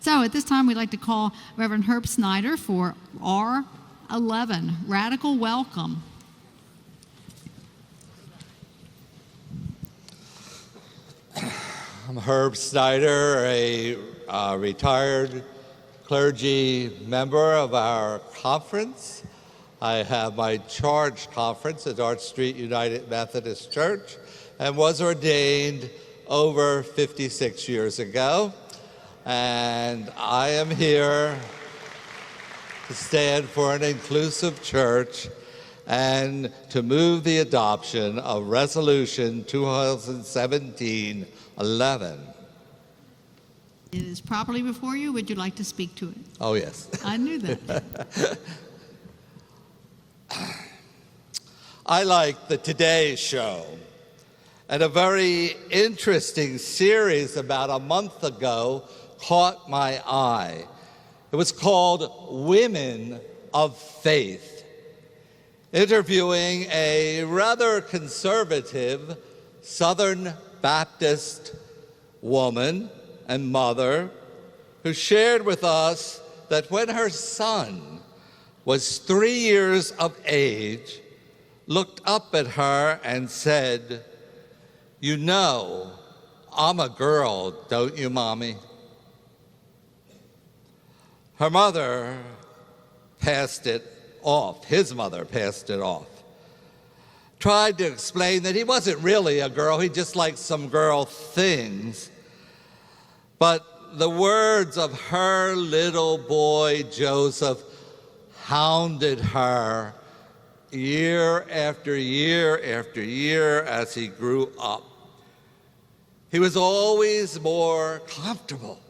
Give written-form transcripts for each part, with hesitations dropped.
So at this time, we'd like to call Reverend Herb Snyder for R11, Radical Welcome. I'm Herb Snyder, a retired clergy member of our conference. I have my charge conference at Arch Street United Methodist Church and was ordained over 56 years ago. And I am here to stand for an inclusive church and to move the adoption of Resolution 2017-11. It is properly before you. Would you like to speak to it? Oh, yes. I knew that. I like the Today Show, and a very interesting series about a month ago caught my eye. It was called Women of Faith, interviewing a rather conservative Southern Baptist woman and mother who shared with us that when her son was 3 years of age, looked up at her and said, "You know, I'm a girl, don't you, Mommy?" Her mother passed it off. His mother passed it off. Tried to explain that he wasn't really a girl, he just liked some girl things. But the words of her little boy, Joseph, hounded her year after year after year as he grew up. He was always more comfortable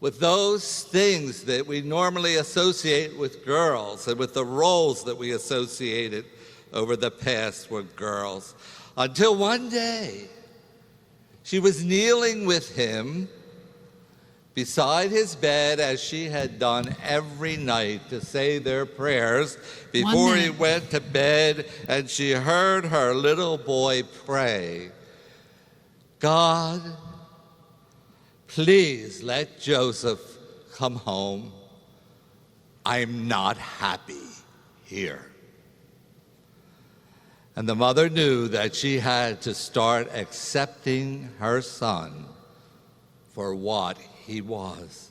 with those things that we normally associate with girls and with the roles that we associated over the past with girls. Until one day, she was kneeling with him beside his bed as she had done every night to say their prayers before he went to bed, and she heard her little boy pray, "God, please let Joseph come home. I'm not happy here." And the mother knew that she had to start accepting her son for what he was.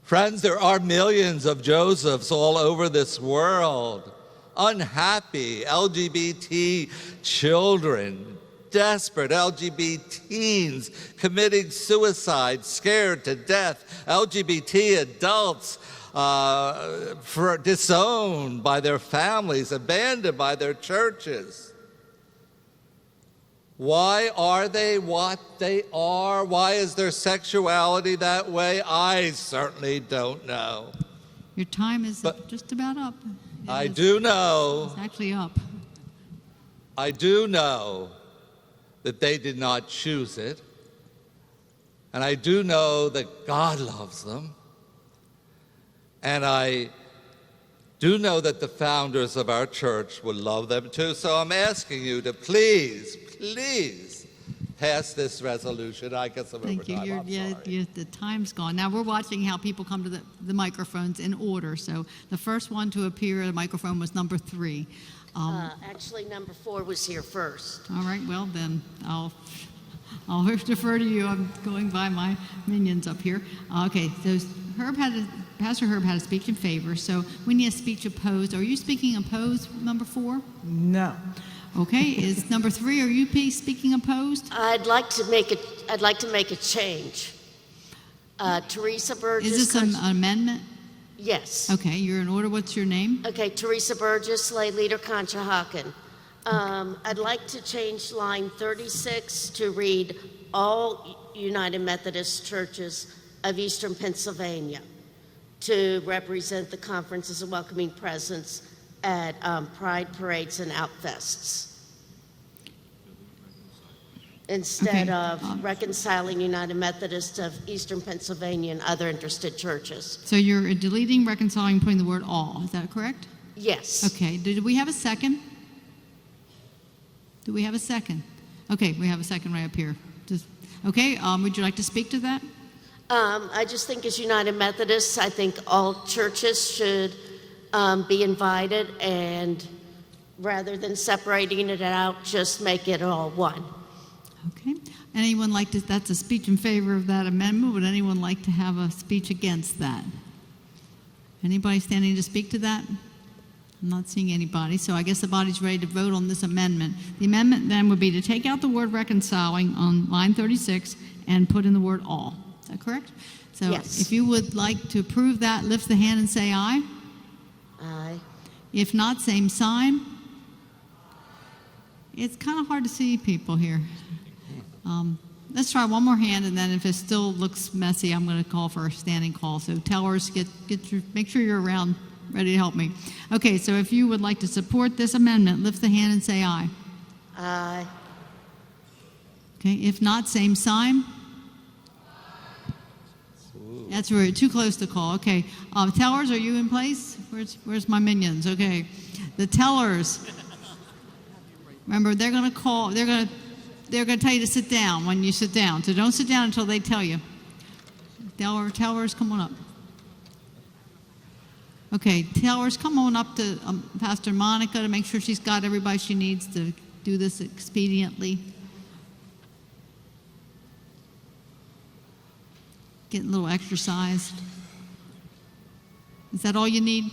Friends, there are millions of Josephs all over this world, unhappy LGBT children, desperate LGBT teens committing suicide, scared to death, LGBT adults disowned by their families, abandoned by their churches. Why are they what they are? Why is their sexuality that way? I certainly don't know. Your time is just about up. I do know. It's actually up. I do know that they did not choose it. And I do know that God loves them. And I do know that the founders of our church would love them too. So I'm asking you to please pass this resolution. I guess I'm over time. Thank you. The time's gone. Now we're watching how people come to the microphones in order. So the first one to appear at a microphone was number 3. Actually, number 4 was here first. All right. Well, then I'll defer to you. I'm going by my minions up here. Okay. So Pastor Herb had a speech in favor. So we need a speech opposed. Are you speaking opposed, number 4? No. Okay. Is number 3? Are you speaking opposed? I'd like to make a change. Teresa Burgess. Is this an amendment? Yes. Okay. You're in order. What's your name? Okay. Teresa Burgess, lay leader, Conshohocken. I'd like to change line 36 to read all United Methodist Churches of Eastern Pennsylvania to represent the conference as a welcoming presence at pride parades and outfests, instead of reconciling United Methodist of Eastern Pennsylvania and other interested churches. So you're deleting reconciling, putting the word all. Is that correct? Yes. Okay. Did we have a second? Do we have a second? Okay, we have a second right up here. Okay, would you like to speak to that? I just think as United Methodists, I think all churches should be invited, and rather than separating it out, just make it all one. Okay. Anyone like to, that's a speech in favor of that amendment. Would anyone like to have a speech against that? Anybody standing to speak to that? I'm not seeing anybody, so I guess the body's ready to vote on this amendment. The amendment then would be to take out the word reconciling on line 36 and put in the word all. Is that correct? So Yes. if you would like to approve that, lift the hand and say aye. Aye. If not, same sign. It's kind of hard to see people here. Let's try one more hand, and then if it still looks messy, I'm going to call for a standing call. So tellers, make sure you're around, ready to help me. Okay, so if you would like to support this amendment, lift the hand and say aye. Aye. Okay, if not, same sign. That's where too close to call. Okay, tellers, are you in place? Where's my minions? Okay, the tellers. Remember, they're going to call. They're going to tell you to sit down when you sit down. So don't sit down until they tell you. Tellers, come on up. Okay, tellers, come on up to Pastor Monica to make sure she's got everybody she needs to do this expediently. Getting a little exercise. Is that all you need?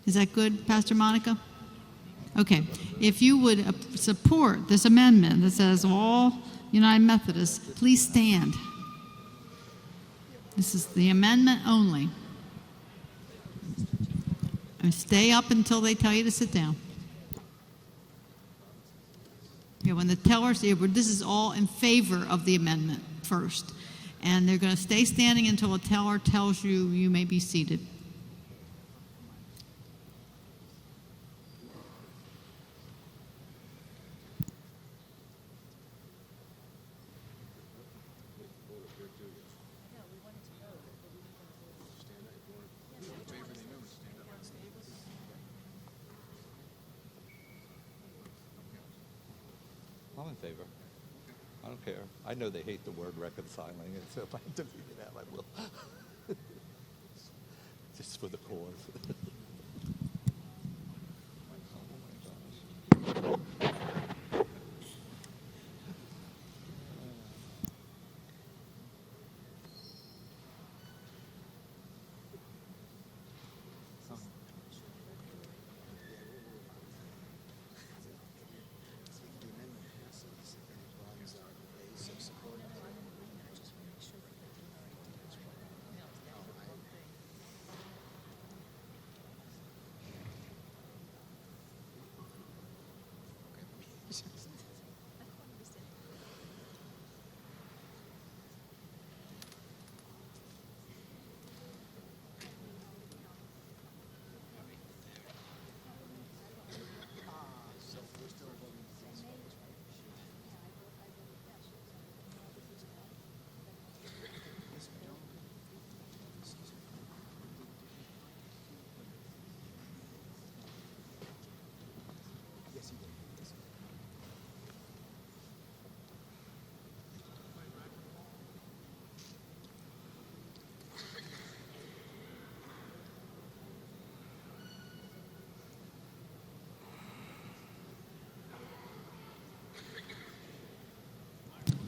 Is that good, Pastor Monica? Okay. If you would support this amendment that says all United Methodists, please stand. This is the amendment only. And stay up until they tell you to sit down. Okay, when the tellers, this is all in favor of the amendment first. And they're going to stay standing until a teller tells you you may be seated. I'm in favor. I don't care. I know they hate the word reconciling, and so if I have to beat it out, I will. Just for the cause.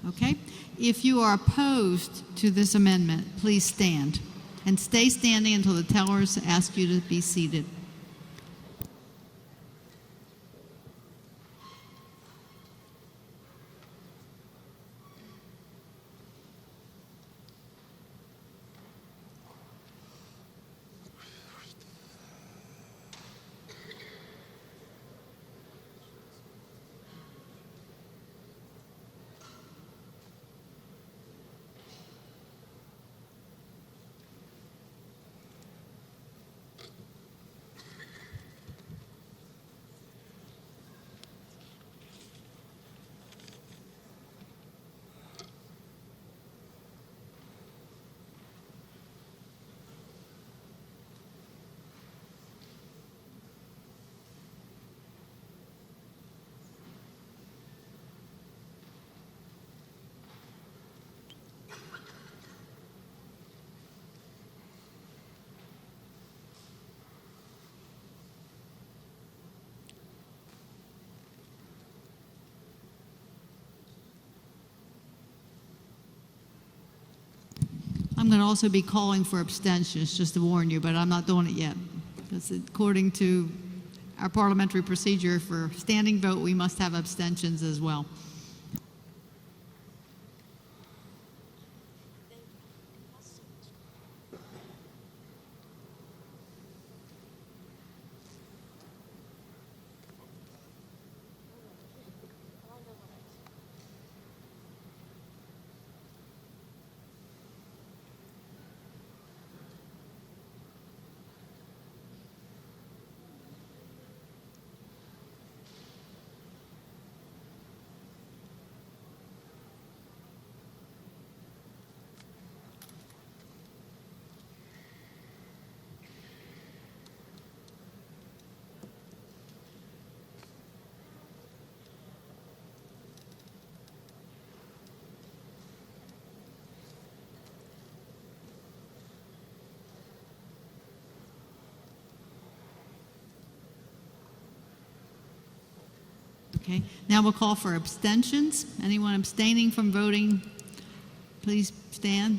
Okay? If you are opposed to this amendment, please stand. And stay standing until the tellers ask you to be seated. I'm going to also be calling for abstentions, just to warn you, but I'm not doing it yet. Because according to our parliamentary procedure for standing vote, we must have abstentions as well. Okay, now we'll call for abstentions. Anyone abstaining from voting, please stand.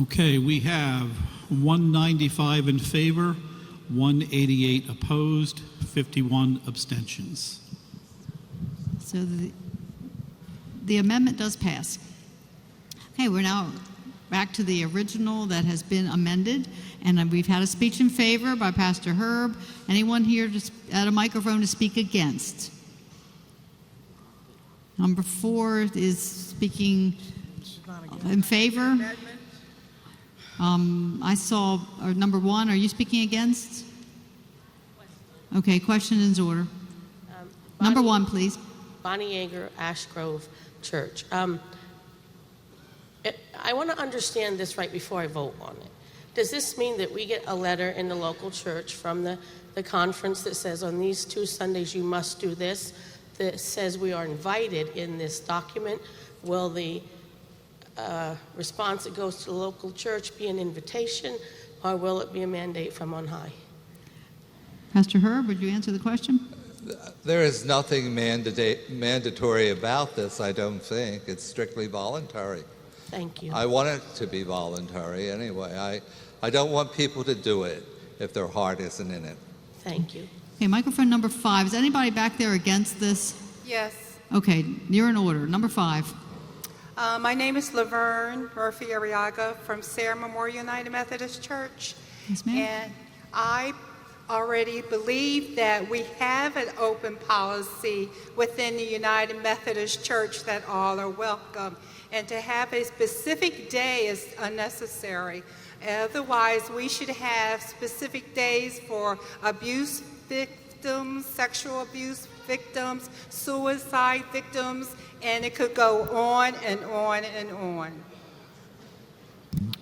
Okay, we have 195 in favor, 188 opposed, 51 abstentions. So the amendment does pass. Okay, we're now back to the original that has been amended, and we've had a speech in favor by Pastor Herb. Anyone here at a microphone to speak against? Number 4 is speaking in favor. I saw number 1. Are you speaking against? Okay, question is order. Number 1, please. Bonnie Yeager, Ash Grove Church. I want to understand this right before I vote on it. Does this mean that we get a letter in the local church from the conference that says on these 2 Sundays you must do this, that says we are invited in this document? Will the response that goes to the local church be an invitation, or will it be a mandate from on high? Pastor Herb, would you answer the question? There is nothing mandatory about this, I don't think. It's strictly voluntary. Thank you. I want it to be voluntary anyway. I don't want people to do it if their heart isn't in it. Thank you. Okay, microphone number 5. Is anybody back there against this? Yes. Okay, you're in order. Number 5. My name is Laverne Murphy Arriaga from Sarah Memorial United Methodist Church. Yes, ma'am. And I already believe that we have an open policy within the United Methodist Church that all are welcome. And to have a specific day is unnecessary. Otherwise, we should have specific days for abuse victims, sexual abuse victims, suicide victims, and it could go on and on and on.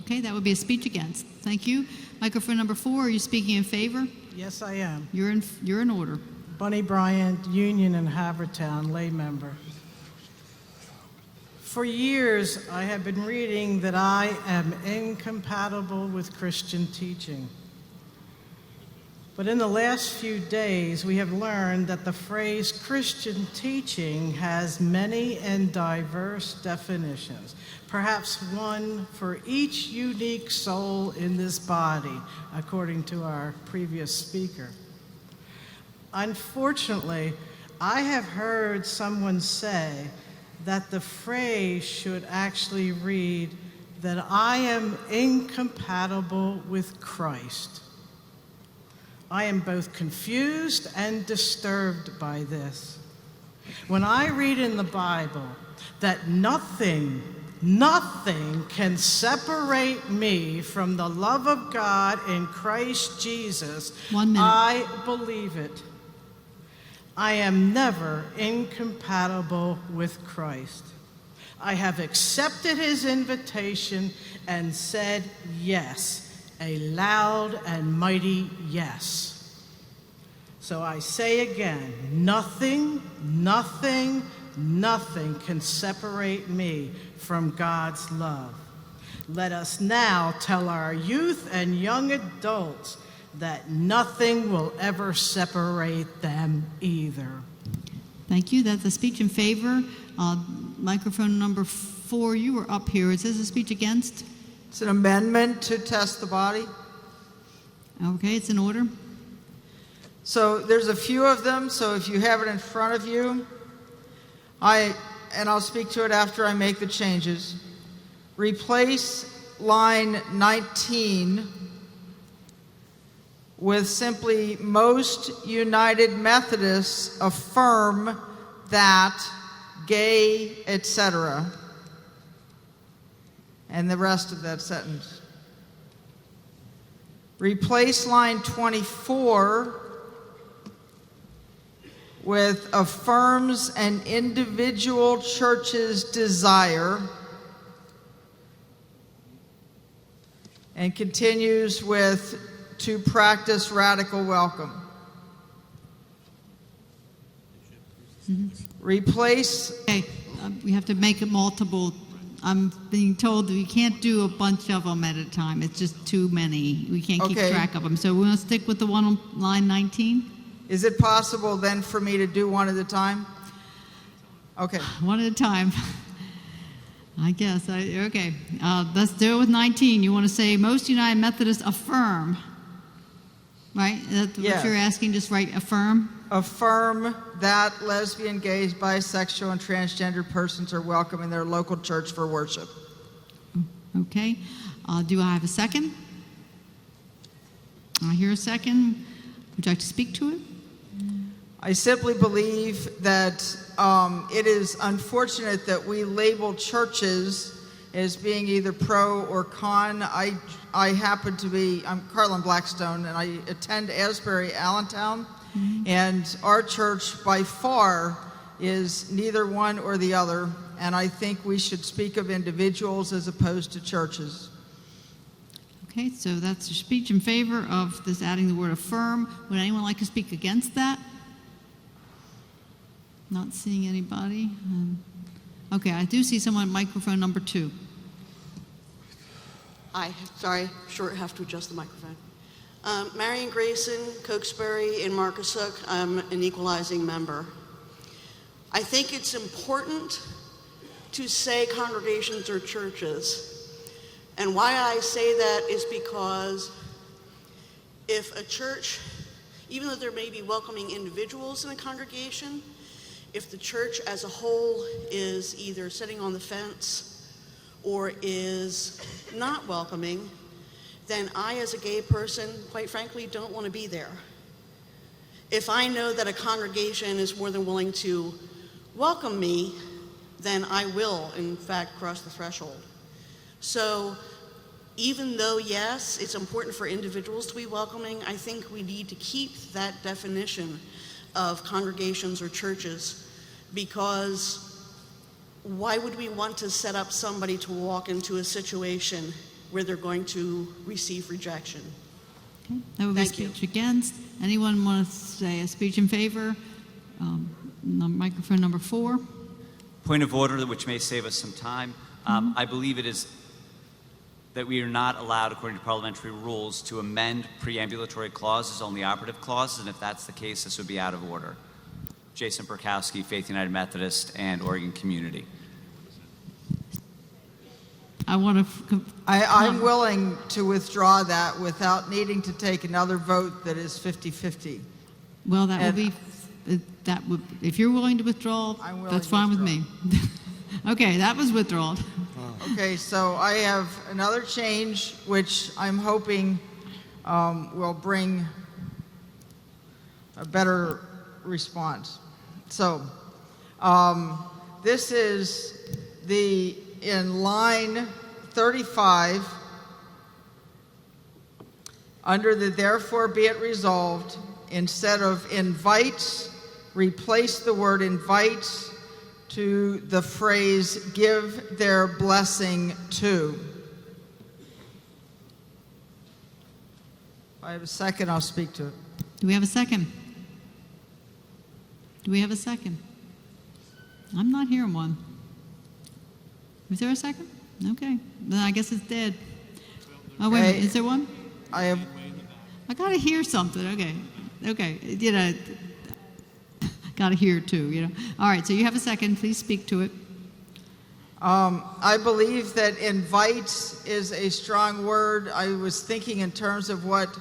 Okay, that would be a speech against. Thank you. Microphone number 4. Are you speaking in favor? Yes, I am. You're in order. Bunny Bryant, Union and Havertown, lay member. For years, I have been reading that I am incompatible with Christian teaching. But in the last few days, we have learned that the phrase Christian teaching has many and diverse definitions, perhaps one for each unique soul in this body, according to our previous speaker. Unfortunately, I have heard someone say that the phrase should actually read that I am incompatible with Christ. I am both confused and disturbed by this. When I read in the Bible that nothing can separate me from the love of God in Christ Jesus, 1 minute. I believe it. I am never incompatible with Christ. I have accepted his invitation and said yes, a loud and mighty yes. So I say again, nothing can separate me from God's love. Let us now tell our youth and young adults that nothing will ever separate them either. Thank you. That's a speech in favor. Microphone number 4, you were up here. Is this a speech against? It's an amendment to test the body. Okay, it's in order. So there's a few of them, so if you have it in front of you, I'll speak to it after I make the changes. Replace line 19 with simply most United Methodists affirm that gay, etc. And the rest of that sentence. Replace line 24 with affirms an individual church's desire, and continues with to practice radical welcome. Replace. Okay, we have to make it multiple. I'm being told that we can't do a bunch of them at a time. It's just too many. We can't keep Okay. track of them. So we're going to stick with the one on line 19. Is it possible then for me to do one at a time? Okay. One at a time. I guess. Okay. Let's do it with 19. You want to say most United Methodists affirm, right? That's Yes. what you're asking. Just write affirm. Affirm that lesbian, gays, bisexual, and transgender persons are welcome in their local church for worship. Okay. Do I have a second? I hear a second. Would you like to speak to it? I simply believe that it is unfortunate that we label churches as being either pro or con. I happen to be, I'm Carlin Blackstone, and I attend Asbury Allentown, and our church by far is neither one or the other, and I think we should speak of individuals as opposed to churches. Okay, so that's your speech in favor of this adding the word affirm. Would anyone like to speak against that? Not seeing anybody. Okay, I do see someone at microphone number 2. Hi, sorry, short, have to adjust the microphone. Marion Grayson, Cokesbury, and Marcushook. I'm an equalizing member. I think it's important to say congregations or churches. And why I say that is because if a church, even though there may be welcoming individuals in a congregation, if the church as a whole is either sitting on the fence or is not welcoming, then I, as a gay person, quite frankly, don't want to be there. If I know that a congregation is more than willing to welcome me, then I will, in fact, cross the threshold. So even though, yes, it's important for individuals to be welcoming, I think we need to keep that definition of congregations or churches, because why would we want to set up somebody to walk into a situation where they're going to receive rejection? Okay, that would be Thank you. speech against. Anyone want to say a speech in favor? Microphone number 4. Point of order, which may save us some time. I believe it is that we are not allowed, according to parliamentary rules, to amend preambulatory clauses, only operative clauses, and if that's the case, this would be out of order. Jason Burkowski, Faith United Methodist and Oregon Community. I'm willing to withdraw that without needing to take another vote that is 50-50. Well, if you're willing to withdraw, I'm willing that's to fine withdraw. with me. Okay, that was withdrawn. Okay, so I have another change, which I'm hoping will bring a better response. So, this is in line 35, under the therefore be it resolved, instead of invites, replace the word invites to the phrase give their blessing to. If I have a second, I'll speak to it. Do we have a second? Do we have a second? I'm not hearing one. Is there a second? Okay. Then I guess it's dead. Oh, wait a minute. Is there one? I got to hear something. Okay. You know, got to hear it too, All right, so you have a second. Please speak to it. I believe that invites is a strong word. I was thinking in terms of what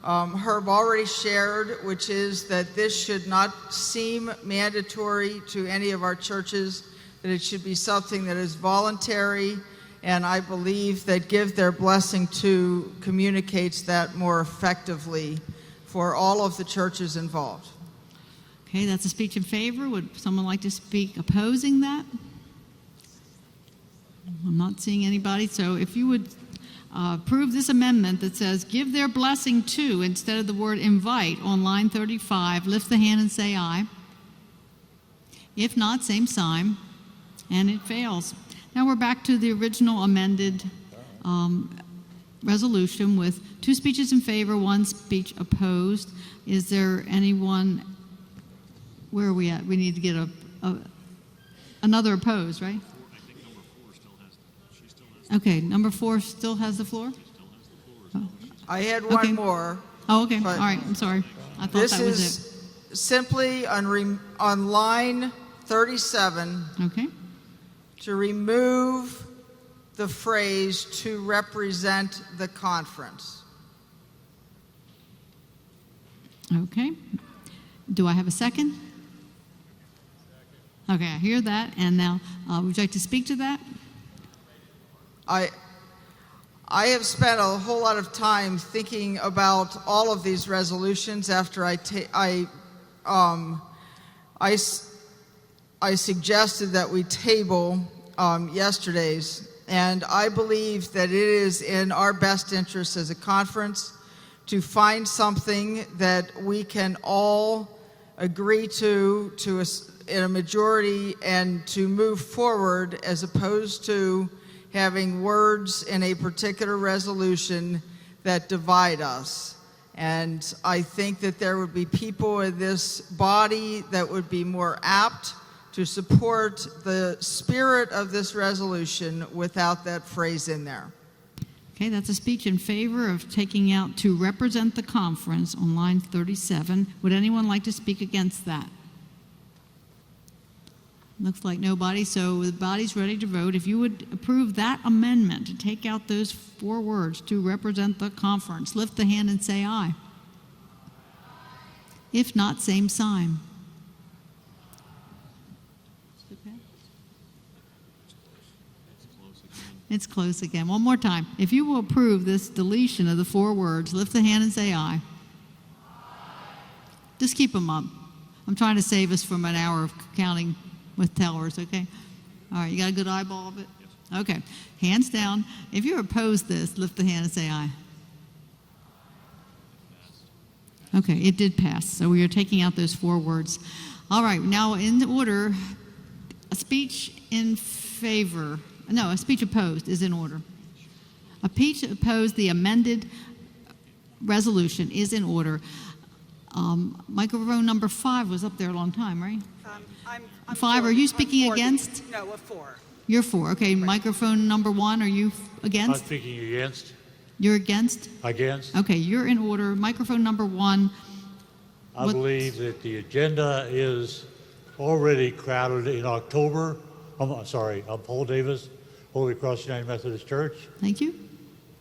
Herb already shared, which is that this should not seem mandatory to any of our churches, that it should be something that is voluntary, and I believe that give their blessing to communicates that more effectively for all of the churches involved. Okay, that's a speech in favor. Would someone like to speak opposing that? I'm not seeing anybody, so if you would approve this amendment that says give their blessing to instead of the word invite on line 35, lift the hand and say aye. If not, same sign, and it fails. Now we're back to the original amended resolution with 2 speeches in favor, 1 speech opposed. Is there anyone? Where are we at? We need to get another opposed, right? Okay, number 4 still has the floor? Oh. I had one more. Oh, okay. All right. I'm sorry. I thought that was it. This is simply on line 37 Okay. to remove the phrase to represent the conference. Okay. Do I have a second? Okay, I hear that. And now, would you like to speak to that? I have spent a whole lot of time thinking about all of these resolutions after I suggested that we table yesterday's, and I believe that it is in our best interest as a conference to find something that we can all agree to in a majority and to move forward, as opposed to having words in a particular resolution that divide us. And I think that there would be people in this body that would be more apt to support the spirit of this resolution without that phrase in there. Okay, that's a speech in favor of taking out to represent the conference on line 37. Would anyone like to speak against that? Looks like nobody, so the body's ready to vote. If you would approve that amendment to take out those 4 words, to represent the conference, lift the hand and say aye. If not, same sign. It's close again. One more time. If you will approve this deletion of the 4 words, lift the hand and say aye. Just keep them up. I'm trying to save us from an hour of counting with tellers, okay? All right, you got a good eyeball of it? Yes. Okay, hands down. If you oppose this, lift the hand and say aye. Okay, it did pass, so we are taking out those 4 words. All right, now in order, a speech in favor, no, a speech opposed is in order. A speech opposed, the amended resolution is in order. Microphone number 5 was up there a long time, right? I'm 5, for are you I'm speaking for the- against? No, a 4. You're for. Okay, microphone number 1, are you I'm against? speaking against. You're against? Against. Okay, you're in order. Microphone number 1. I What- believe that the agenda is already crowded in October. I'm sorry, I'm Paul Davis, Holy Cross United Methodist Church. Thank you.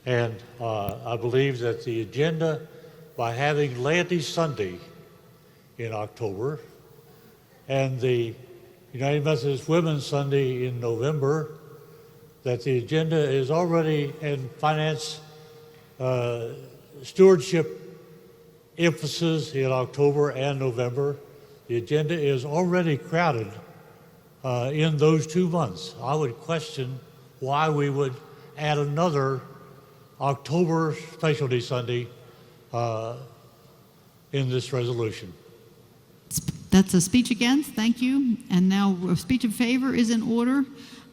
And I believe that the agenda, by having Laity Sunday in October and the United Methodist Women's Sunday in November, that the agenda is already, and finance stewardship emphasis in October and November, the agenda is already crowded in those 2 months. I would question why we would add another October Specialty Sunday in this resolution. That's a speech against. Thank you. And now a speech in favor is in order.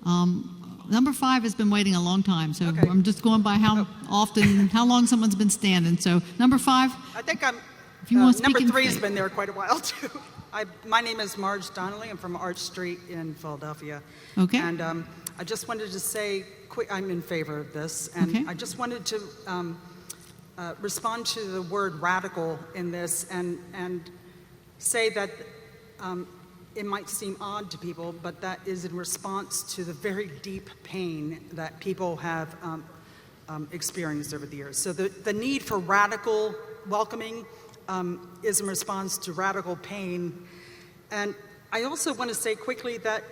Number 5 has been waiting a long time, so Okay. I'm just going by how often, how long someone's been standing. So number 5, I think I'm. If you want to speak number in 3 has favor. been there quite a while too. My name is Marge Donnelly. I'm from Arch Street in Philadelphia. Okay. And I just wanted to say, I'm in favor of this, and Okay. I just wanted to respond to the word radical in this, and say that it might seem odd to people, but that is in response to the very deep pain that people have experienced over the years. So the need for radical welcoming is in response to radical pain. And I also want to say quickly that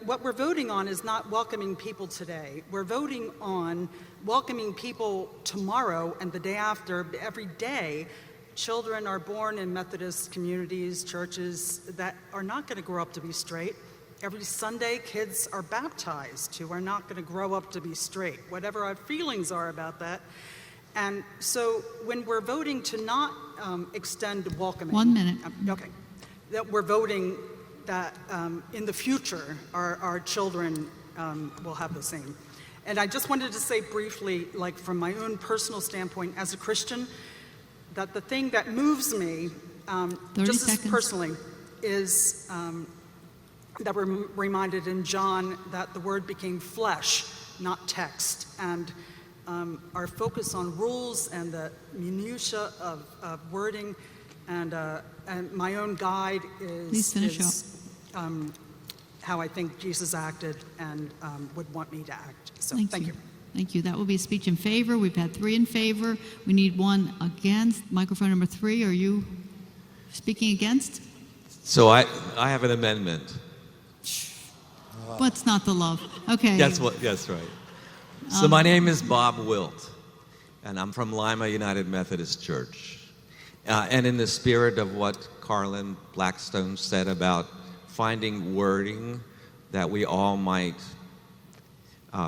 what we're voting on is not welcoming people today. We're voting on welcoming people tomorrow and the day after. Every day, children are born in Methodist communities, churches that are not going to grow up to be straight. Every Sunday, kids are baptized who are not going to grow up to be straight, whatever our feelings are about that. And so when we're voting to not extend welcoming... 1 minute. Okay. That we're voting that in the future, our children will have the same. And I just wanted to say briefly, like from my own personal standpoint as a Christian, that the thing that moves me, 30 just as seconds. personally, is that we're reminded in John that the Word became flesh, not text. And our focus on rules and the minutiae of wording, and my own guide Please finish how I think Jesus acted and would want me to act. So thank you. Thank you. That will be a speech in favor. We've had 3 in favor. We need 1 against. Microphone number 3, are you speaking against? So I have an amendment. What's not the love? Okay. That's right. So my name is Bob Wilt, and I'm from Lima United Methodist Church. And in the spirit of what Carlin Blackstone said about finding wording that we all might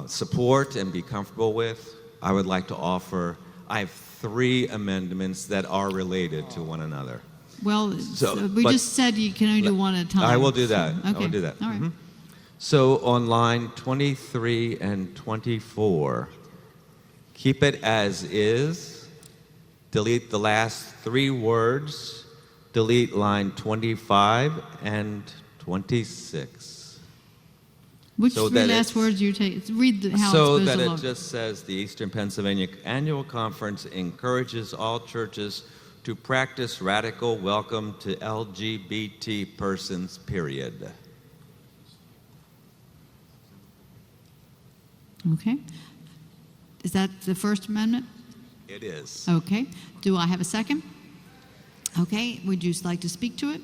support and be comfortable with, I would like to offer, I have 3 amendments that are related to one another. Well, we but- just said you can only do 1 at a time. I will do that. So, I okay. will do that. All right. Mhm. So on line 23 and 24, keep it as is, delete the last 3 words, delete line 25 and 26. Which So 3 that last it's- words you take? Read how So it's supposed that to it look. just says the Eastern Pennsylvania Annual Conference encourages all churches to practice radical welcome to LGBT persons, period. Okay. Is that the First Amendment? It is. Okay. Do I have a second? Okay. Would you like to speak to it?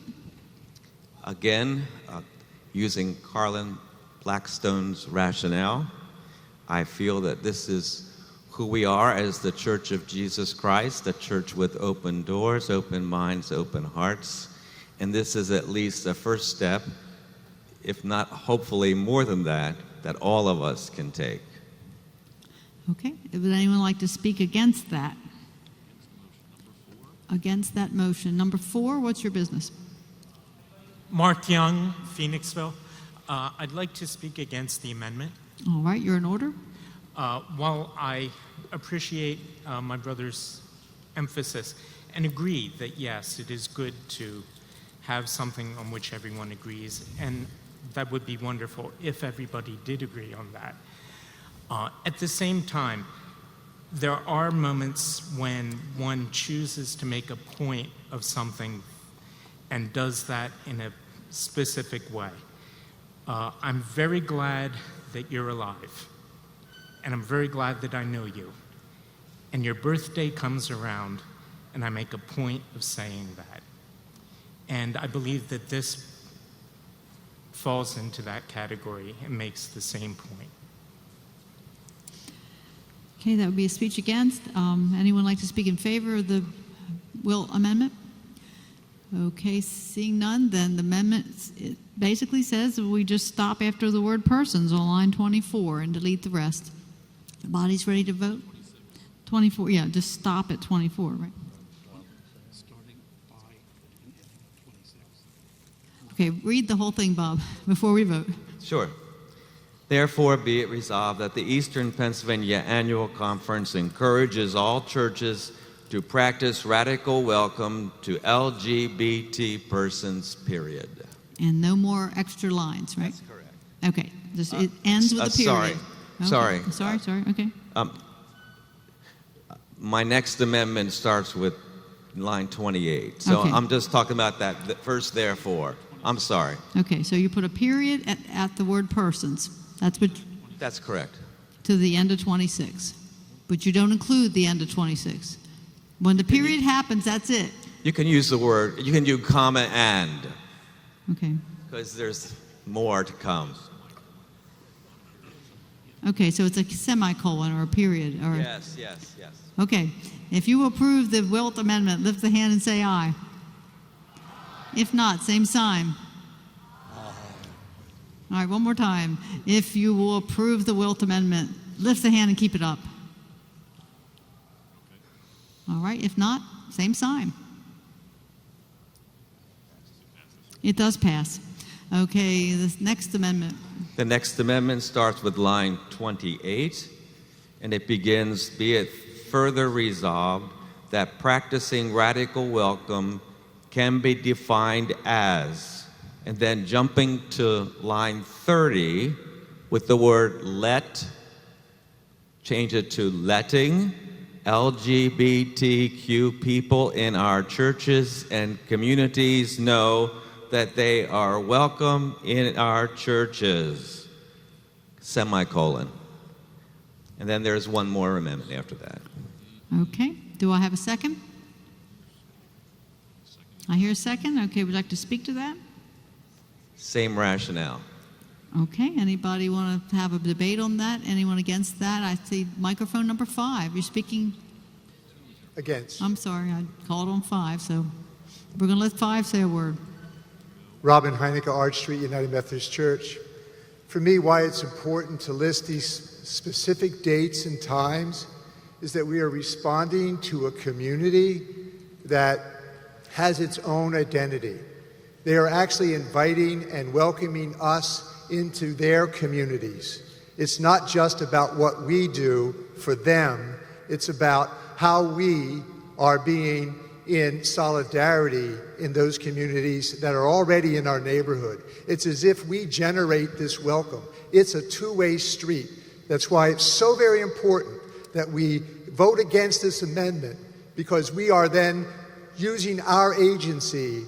Again, using Carlin Blackstone's rationale, I feel that this is who we are as the Church of Jesus Christ, a church with open doors, open minds, open hearts. And this is at least a first step, if not hopefully more than that all of us can take. Okay. Would anyone like to speak against that? Against that motion. Number 4, what's your business? Mark Young, Phoenixville. I'd like to speak against the amendment. All right. You're in order. While I appreciate my brother's emphasis, and agree that yes, it is good to have something on which everyone agrees, and that would be wonderful if everybody did agree on that. At the same time, there are moments when one chooses to make a point of something and does that in a specific way. I'm very glad that you're alive, and I'm very glad that I know you. And your birthday comes around, and I make a point of saying that. And I believe that this falls into that category and makes the same point. Okay, that would be a speech against. Anyone like to speak in favor of the will amendment? Okay, seeing none, then the amendment it basically says that we just stop after the word persons on line 24 and delete the rest. The body's ready to vote? 24, yeah, just stop at 24, right? Okay, read the whole thing, Bob, before we vote. Sure. Therefore, be it resolved that the Eastern Pennsylvania Annual Conference encourages all churches to practice radical welcome to LGBT persons, period. And no more extra lines, right? That's correct. Okay, it ends with a period. Sorry. Okay. Sorry, okay. My next amendment starts with line 28. So Okay. I'm just talking about that first therefore. I'm sorry. Okay, so you put a period at the word persons. That's what, That's correct. to the end of 26. But you don't include the end of 26. When the period happens, that's it. You can use the word, you can do comma and, Okay. because there's more to come. Okay, so it's a semicolon or a period or. Yes. Okay, if you approve the Wilt amendment, lift the hand and say aye. If not, same sign. All right, one more time. If you will approve the Wilt amendment, lift the hand and keep it up. All right, if not, same sign. It does pass. Okay, the next amendment. The next amendment starts with line 28, and it begins, be it further resolved that practicing radical welcome can be defined as, and then jumping to line 30 with the word let, change it to letting LGBTQ people in our churches and communities know that they are welcome in our churches, semicolon. And then there's one more amendment after that. Okay, do I have a second? I hear a second. Okay, would you like to speak to that? Same rationale. Okay, anybody want to have a debate on that? Anyone against that? I see microphone number 5. You're speaking? Against. I'm sorry, I called on 5, so we're going to let 5 say a word. Robin Heinecke, Arch Street, United Methodist Church. For me, why it's important to list these specific dates and times is that we are responding to a community that has its own identity. They are actually inviting and welcoming us into their communities. It's not just about what we do for them, it's about how we are being in solidarity in those communities that are already in our neighborhood. It's as if we generate this welcome. It's a two-way street. That's why it's so very important that we vote against this amendment, because we are then using our agency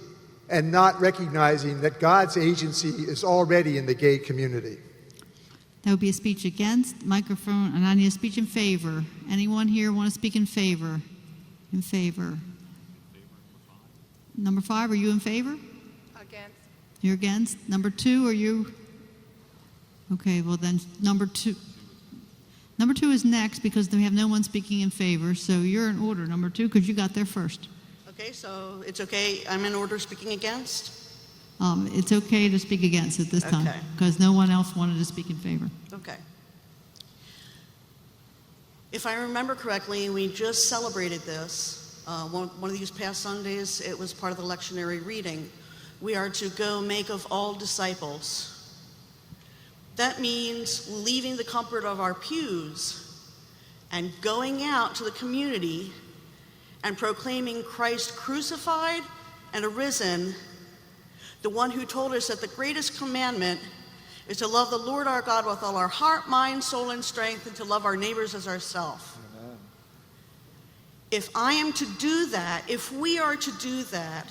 and not recognizing that God's agency is already in the gay community. That would be a speech against. Microphone, and I need a speech in favor. Anyone here want to speak in favor? In favor. Number 5, are you in favor? Against. You're against. Number 2, are you? Okay, well then number 2. Number 2 is next because we have no one speaking in favor. So you're in order, number 2, because you got there first. Okay, so it's okay, I'm in order speaking against? It's okay to speak against at this time Okay. because no one else wanted to speak in favor. Okay. If I remember correctly, we just celebrated this. One of these past Sundays, it was part of the lectionary reading. We are to go make of all disciples. That means leaving the comfort of our pews and going out to the community and proclaiming Christ crucified and arisen, the one who told us that the greatest commandment is to love the Lord our God with all our heart, mind, soul, and strength, and to love our neighbors as ourselves. If I am to do that, if we are to do that,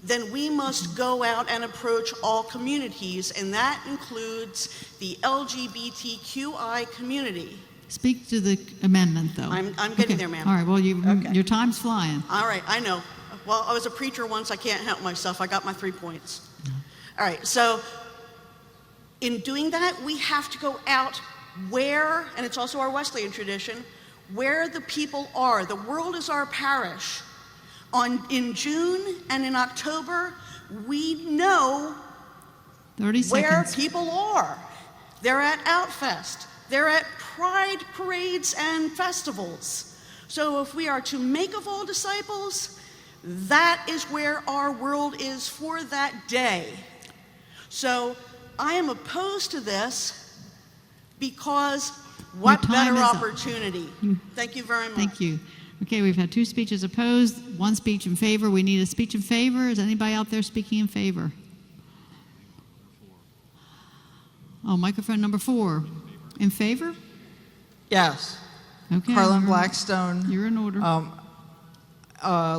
then we must go out and approach all communities, and that includes the LGBTQI community. Speak to the amendment, though. I'm getting Okay. there, ma'am. All right, well, Okay. your time's flying. All right, I know. Well, I was a preacher once. I can't help myself. I got my 3 points. All right, so in doing that, we have to go out where, and it's also our Wesleyan tradition, where the people are. The world is our parish. In June and in October, we know 30 where seconds. people are. They're at Outfest. They're at pride parades and festivals. So if we are to make of all disciples, that is where our world is for that day. So I am opposed to this because what time better is up. opportunity? Thank you very much. Thank you. Okay, we've had 2 speeches opposed, 1 speech in favor. We need a speech in favor. Is anybody out there speaking in favor? Oh, microphone number 4. In favor? Yes. Okay. Carlin Blackstone. You're in order.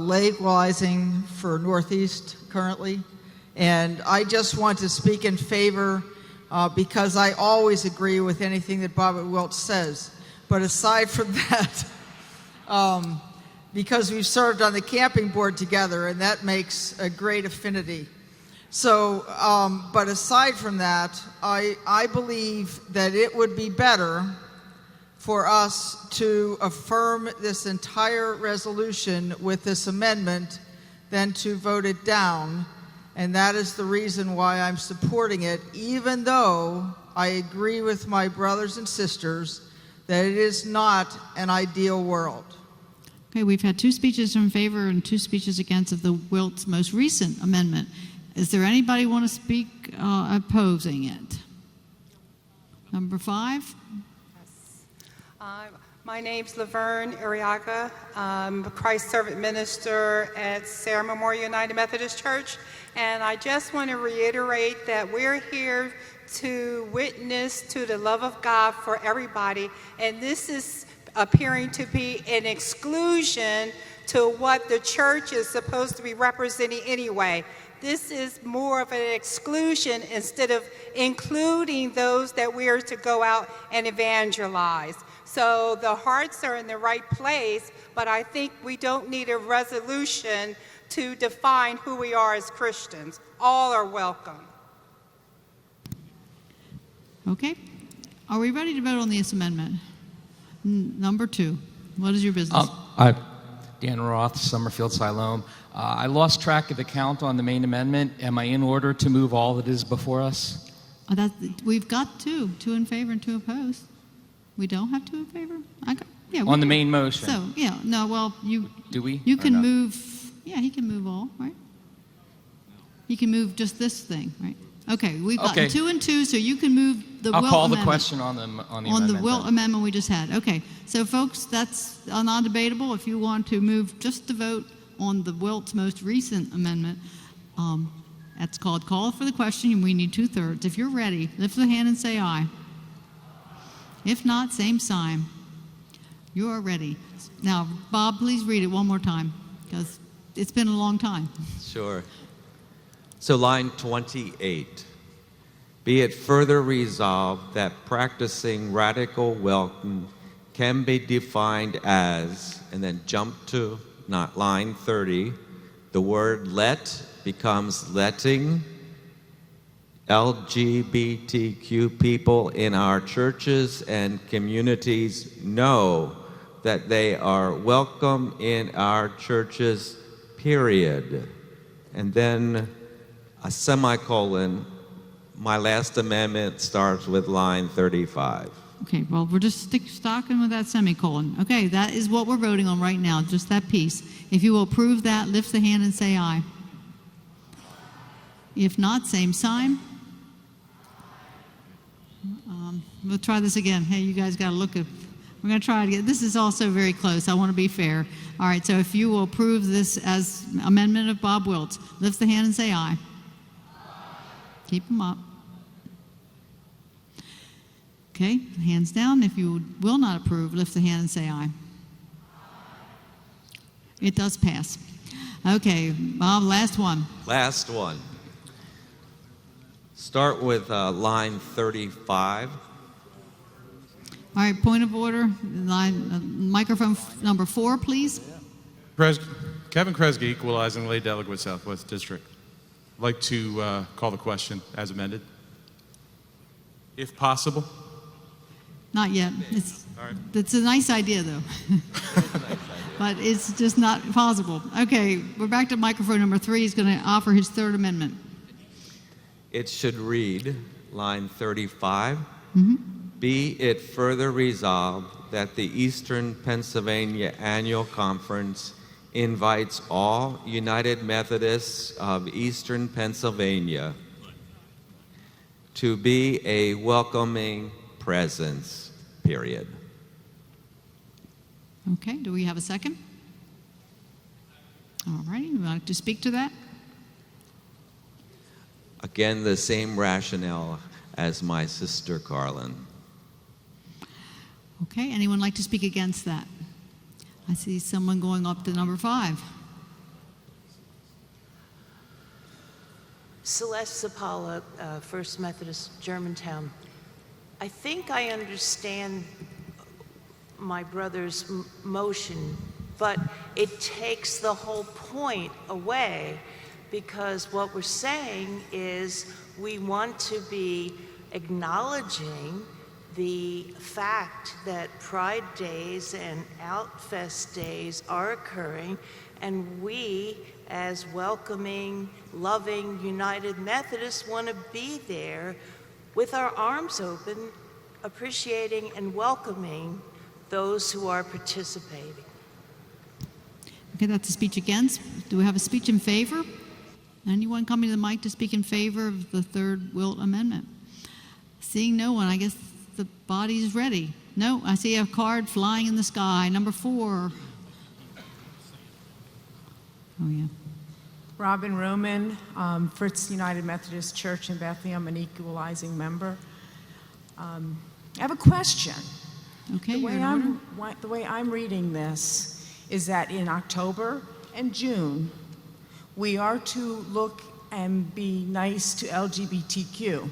Legalizing for Northeast currently. And I just want to speak in favor because I always agree with anything that Bob Welch says. But aside from that, because we've served on the camping board together, and that makes a great affinity. So, but aside from that, I believe that it would be better for us to affirm this entire resolution with this amendment than to vote it down. And that is the reason why I'm supporting it, even though I agree with my brothers and sisters that it is not an ideal world. Okay, we've had 2 speeches in favor and 2 speeches against of the Wilt's most recent amendment. Is there anybody want to speak opposing it? Number 5? My name's Laverne Arriaga. I'm a Christ Servant Minister at Sarah Memorial United Methodist Church. And I just want to reiterate that we're here to witness to the love of God for everybody. And this is appearing to be an exclusion to what the church is supposed to be representing anyway. This is more of an exclusion instead of including those that we are to go out and evangelize. So the hearts are in the right place, but I think we don't need a resolution to define who we are as Christians. All are welcome. Okay. Are we ready to vote on this amendment? Number 2. What is your business? Dan Roth, Summerfield, Siloam. I lost track of the count on the main amendment. Am I in order to move all that is before us? We've got 2 in favor and 2 opposed. We don't have 2 in favor? On the main motion. So, yeah, no, well, Do we? You or can no? move, yeah, he can move all, right? He can move just this thing, right? Okay, we've got Okay. 2 and 2, so you can move the Wilt I'll call the amendment. question on the On amendment. the Wilt then. amendment we just had. Okay, so folks, that's non-debatable. If you want to move just to vote on the Wilt's most recent amendment, that's called call for the question, and we need 2/3. If you're ready, lift the hand and say aye. If not, same sign. You are ready. Now, Bob, please read it one more time, because it's been a long time. Sure. So line 28. Be it further resolved that practicing radical welcome can be defined as, and then jump to not line 30, the word let becomes letting LGBTQ people in our churches and communities know that they are welcome in our churches, period. And then a semicolon. My last amendment starts with line 35. Okay, well, we're just stalking with that semicolon. Okay, that is what we're voting on right now, just that piece. If you will approve that, lift the hand and say aye. If not, same sign. We'll try this again. Hey, you guys got to look at We're going to try it again. This is also very close. I want to be fair. All right, so if you will approve this as amendment of Bob Wiltz, lift the hand and say aye. Keep them up. Okay, hands down. If you will not approve, lift the hand and say aye. It does pass. Okay, Bob, last one. Last one. Start with line 35. All right, point of order. Microphone number 4, please. Kevin Kresge, Equalizing Lay Delegate, Southwest District. I'd like to call the question as amended, if possible. Not yet. It's a nice idea, though. But it's just not possible. Okay, we're back to microphone number 3. He's going to offer his third amendment. It should read, line 35, Mm-hmm. Be it further resolved that the Eastern Pennsylvania Annual Conference invites all United Methodists of Eastern Pennsylvania to be a welcoming presence, period. Okay, do we have a second? All right, would you like to speak to that? Again, the same rationale as my sister Carlin. Okay, anyone like to speak against that? I see someone going up to number 5. Celeste Zapala, First Methodist, Germantown. I think I understand my brother's motion, but it takes the whole point away, because what we're saying is we want to be acknowledging the fact that Pride Days and Outfest Days are occurring, and we, as welcoming, loving United Methodists, want to be there with our arms open, appreciating and welcoming those who are participating. Okay, that's a speech against. Do we have a speech in favor? Anyone coming to the mic to speak in favor of the third Wilt Amendment? Seeing no one, I guess the body's ready. No, I see a card flying in the sky. Number 4. Oh, yeah. Robin Roman, Fritz United Methodist Church in Bethlehem, an equalizing member. I have a question. Okay, The way I'm reading this is that in October and June, we are to look and be nice to LGBTQ.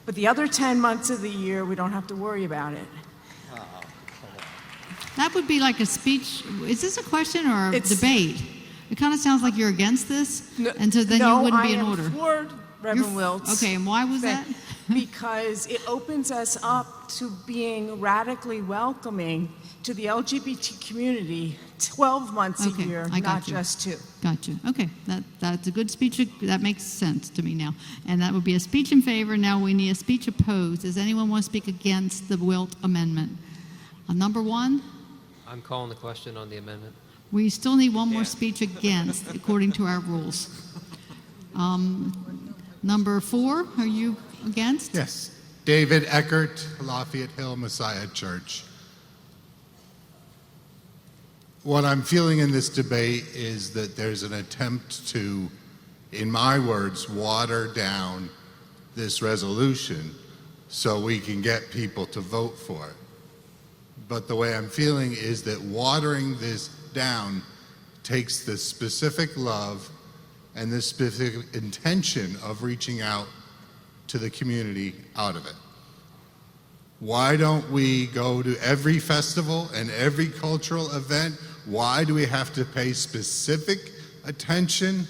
But the other 10 months of the year, we don't have to worry about it. That would be like a speech. Is this a question or a debate? It kind of sounds like you're against this, and so then you wouldn't be in order. No, I am for Reverend Wiltz. Okay, and why was that? Because it opens us up to being radically welcoming to the LGBT community 12 months a year, not just 2. Gotcha. Okay, that's a good speech. That makes sense to me now. And that would be a speech in favor. Now we need a speech opposed. Does anyone want to speak against the Wilt Amendment? Number 1? I'm calling the question on the amendment. We still need one more speech against, according to our rules. Number 4, are you against? Yes. David Eckert, Lafayette Hill Messiah Church. What I'm feeling in this debate is that there's an attempt to, in my words, water down this resolution so we can get people to vote for it. But the way I'm feeling is that watering this down takes the specific love and the specific intention of reaching out to the community out of it. Why don't we go to every festival and every cultural event? Why do we have to pay specific attention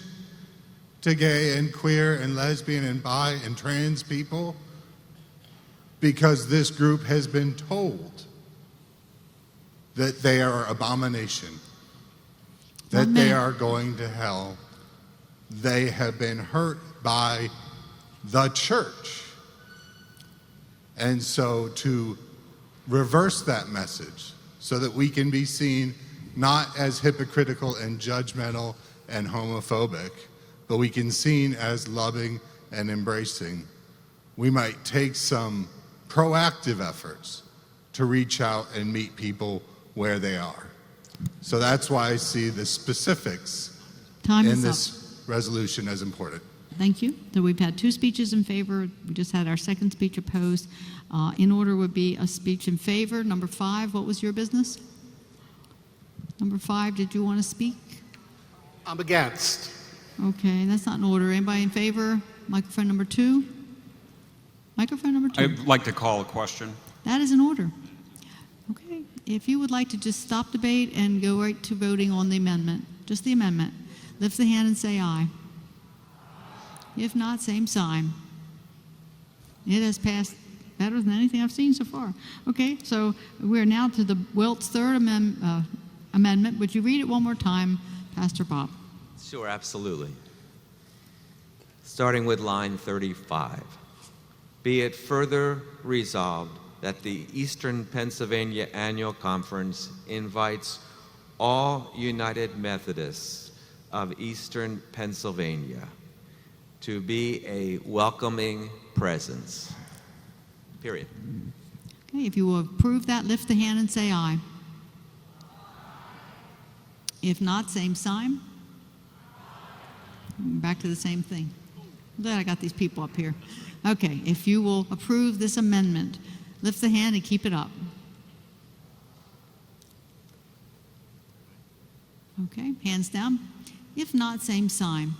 to gay and queer and lesbian and bi and trans people? Because this group has been told that they are abomination, that they are going to hell. They have been hurt by the church. And so to reverse that message so that we can be seen not as hypocritical and judgmental and homophobic, but we can seen as loving and embracing, we might take some proactive efforts to reach out and meet people where they are. So that's why I see the specifics Time in is this resolution as important. Thank you. So we've had 2 speeches in favor. We just had our second speech opposed. In order would be a speech in favor. Number 5, what was your business? Number 5, did you want to speak? I'm against. Okay, that's not in order. Anybody in favor? Microphone number 2? Microphone number 2. I'd like to call a question. That is in order. Okay, if you would like to just stop debate and go right to voting on the amendment, just the amendment, lift the hand and say aye. If not, same sign. It has passed better than anything I've seen so far. Okay, so we're now to the Wilt's third amendment. Would you read it one more time, Pastor Bob? Sure, absolutely. Starting with line 35. Be it further resolved that the Eastern Pennsylvania Annual Conference invites all United Methodists of Eastern Pennsylvania to be a welcoming presence. Period. Okay, if you will approve that, lift the hand and say aye. If not, same sign. Back to the same thing. I'm glad I got these people up here. Okay, if you will approve this amendment, lift the hand and keep it up. Okay, hands down. If not, same sign.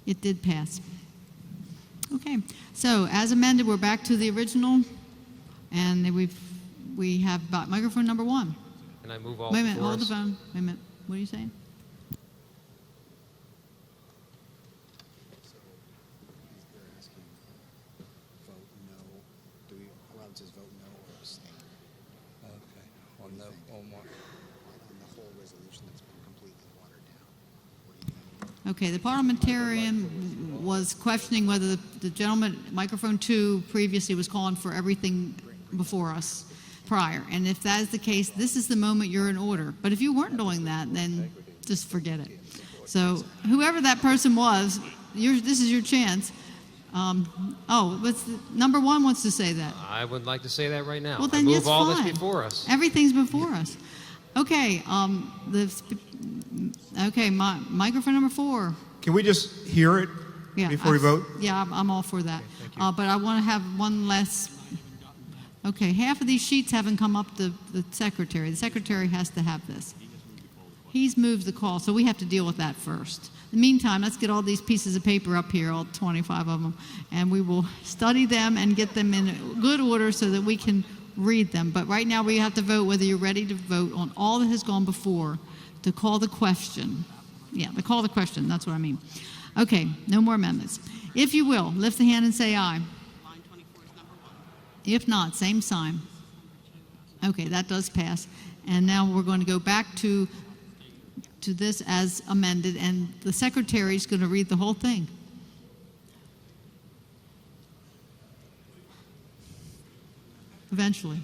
It did pass. Okay, so as amended, we're back to the original, and we have microphone number 1. Can I move all Wait a minute, before hold the us? phone. Wait a minute, what are you saying? Okay, the parliamentarian was questioning whether the gentleman, microphone 2, previously was calling for everything before us prior. And if that is the case, this is the moment you're in order. But if you weren't doing that, then just forget it. So whoever that person was, this is your chance. Number 1 wants to say that. I would like to say that right now. Well, I then move it's all fine. this before us. Everything's before us. Okay, microphone number 4. Can we just hear it before we vote? Yeah, I'm all for that. But I want to have one less. Okay, half of these sheets haven't come up to the secretary. The secretary has to have this. He's moved the call, so we have to deal with that first. In the meantime, let's get all these pieces of paper up here, all 25 of them, and we will study them and get them in good order so that we can read them. But right now we have to vote whether you're ready to vote on all that has gone before to call the question. Yeah, to call the question, that's what I mean. Okay, no more amendments. If you will, lift the hand and say aye. If not, same sign. Okay, that does pass. And now we're going to go back to this as amended, and the secretary is going to read the whole thing. Eventually.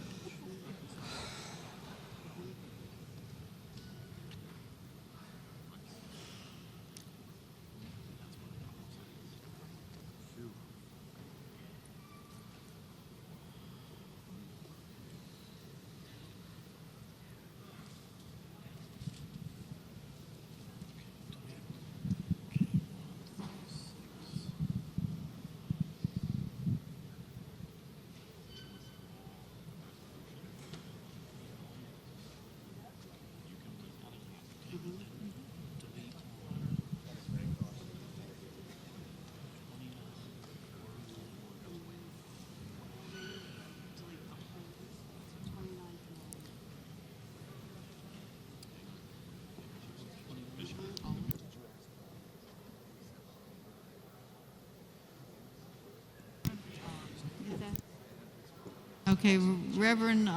Okay, Reverend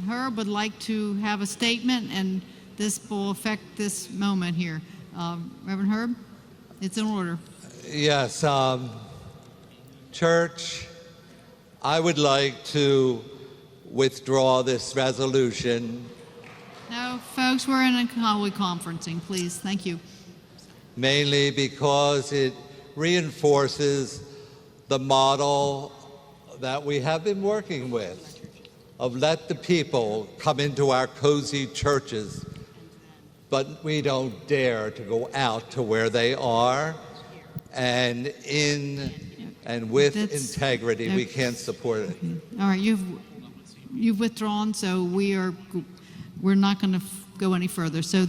Herb would like to have a statement, and this will affect this moment here. Reverend Herb, it's in order. Yes, Church, I would like to withdraw this resolution. No, folks, we're in a Holy conferencing, please. Thank you. Mainly because it reinforces the model that we have been working with of let the people come into our cozy churches, but we don't dare to go out to where they are, and with integrity, we can't support it. All right, you've withdrawn, so we're not going to go any further. So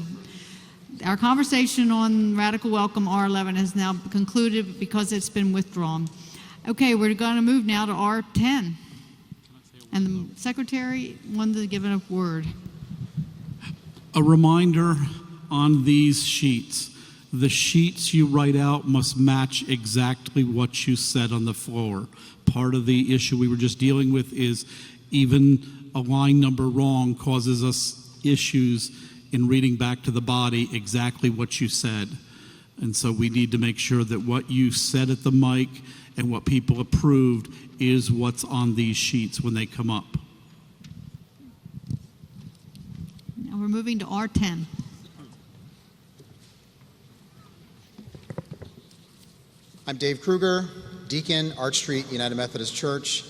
our conversation on Radical Welcome R11 has now concluded because it's been withdrawn. Okay, we're going to move now to R10. And the secretary wanted to give it a word. A reminder on these sheets. The sheets you write out must match exactly what you said on the floor. Part of the issue we were just dealing with is even a line number wrong causes us issues in reading back to the body exactly what you said. And so we need to make sure that what you said at the mic and what people approved is what's on these sheets when they come up. Now we're moving to R10. I'm Dave Kruger, Deacon, Arch Street United Methodist Church.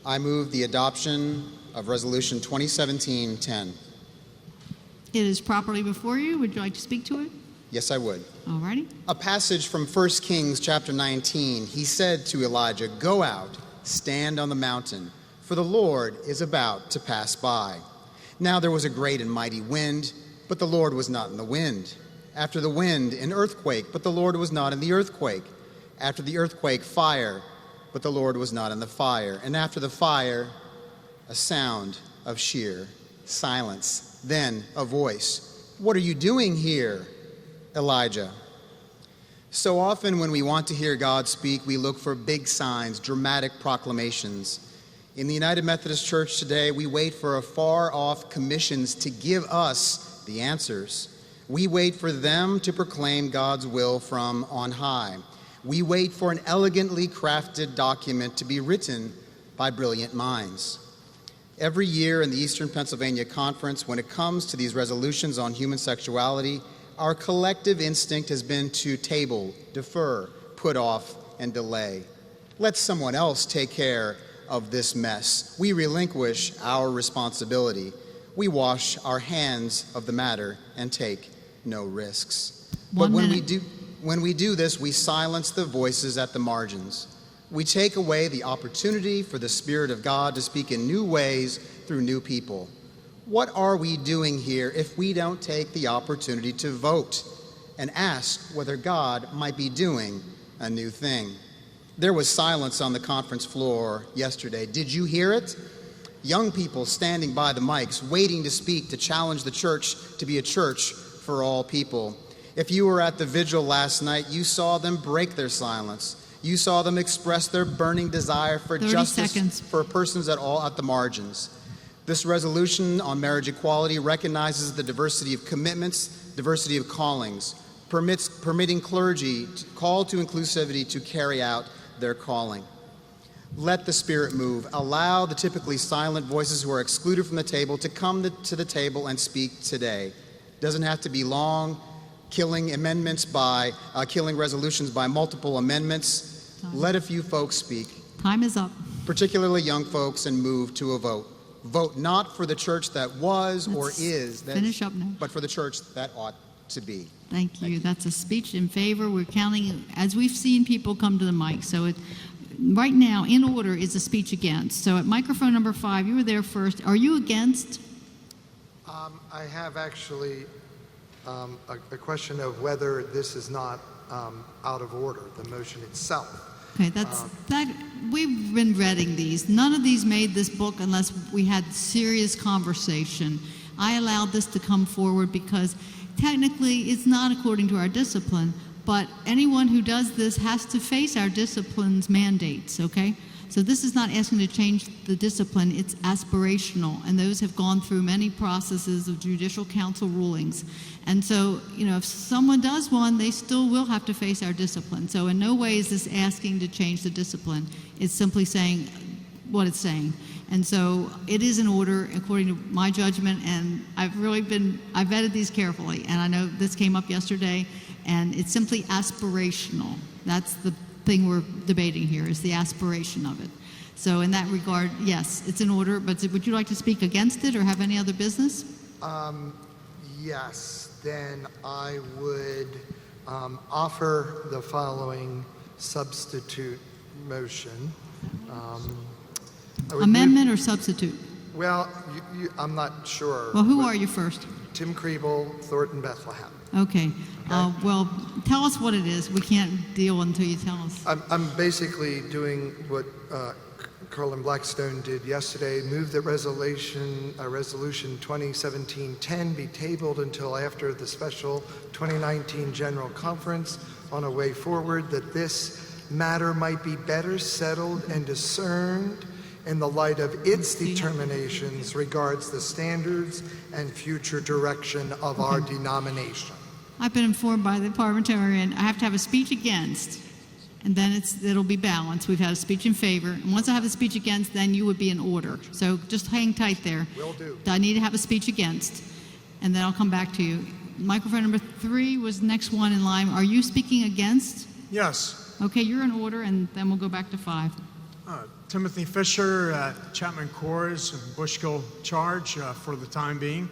I move the adoption of Resolution 2017-10. It is properly before you. Would you like to speak to it? Yes, I would. All righty. A passage from 1 Kings chapter 19. He said to Elijah, "Go out, stand on the mountain, for the Lord is about to pass by." Now there was a great and mighty wind, but the Lord was not in the wind. After the wind, an earthquake, but the Lord was not in the earthquake. After the earthquake, fire, but the Lord was not in the fire. And after the fire, a sound of sheer silence. Then a voice, "What are you doing here, Elijah?" So often when we want to hear God speak, we look for big signs, dramatic proclamations. In the United Methodist Church today, we wait for afar-off commissions to give us the answers. We wait for them to proclaim God's will from on high. We wait for an elegantly crafted document to be written by brilliant minds. Every year in the Eastern Pennsylvania Conference, when it comes to these resolutions on human sexuality, our collective instinct has been to table, defer, put off, and delay. Let someone else take care of this mess. We relinquish our responsibility. We wash our hands of the matter and take no risks. But when we do this, we silence the voices at the margins. We take away the opportunity for the Spirit of God to speak in new ways through new people. What are we doing here if we don't take the opportunity to vote and ask whether God might be doing a new thing? There was silence on the conference floor yesterday. Did you hear it? Young people standing by the mics, waiting to speak, to challenge the church to be a church for all people. If you were at the vigil last night, you saw them break their silence. You saw them express their burning desire for justice for persons at the margins. This resolution on marriage equality recognizes the diversity of commitments, diversity of callings, permitting clergy called to inclusivity to carry out their calling. Let the Spirit move. Allow the typically silent voices who are excluded from the table to come to the table and speak today. Doesn't have to be long, killing resolutions by multiple amendments. Let a few folks speak. Time is up. Particularly young folks, and move to a vote. Vote not for the church that was or is, finish up now, but for the church that ought to be. Thank you. That's a speech in favor. We're counting as we've seen people come to the mic. So right now, in order, is a speech against. So at microphone number 5, you were there first. Are you against? I have actually a question of whether this is not out of order, the motion itself. Okay, we've been reading these. None of these made this book unless we had serious conversation. I allowed this to come forward because technically it's not according to our discipline, but anyone who does this has to face our discipline's mandates, okay? So this is not asking to change the discipline, it's aspirational, and those have gone through many processes of judicial council rulings. And so, if someone does one, they still will have to face our discipline. So in no way is this asking to change the discipline. It's simply saying what it's saying. And so it is in order according to my judgment, and I've vetted these carefully, and I know this came up yesterday, and it's simply aspirational. That's the thing we're debating here, is the aspiration of it. So in that regard, yes, it's in order, but would you like to speak against it or have any other business? Yes, then I would offer the following substitute motion. I would Amendment or substitute? Well, I'm not sure. Well, who are you first? Tim Kriebel, Thornton, Bethlehem. Okay. Well, tell us what it is. We can't deal until you tell us. I'm basically doing what Carlin Blackstone did yesterday, move that resolution 2017-10 be tabled until after the special 2019 General Conference on a way forward, that this matter might be better settled and discerned in the light of its determinations regards the standards and future direction of our denomination. I've been informed by the parliamentarian I have to have a speech against, and then it'll be balanced. We've had a speech in favor, and once I have a speech against, then you would be in order. So just hang tight there. Will do. I need to have a speech against, and then I'll come back to you. Microphone number 3 was the next one in line. Are you speaking against? Yes. Okay, you're in order, and then we'll go back to 5. Timothy Fisher, Chapman Corps, and Bushkill Charge for the time being,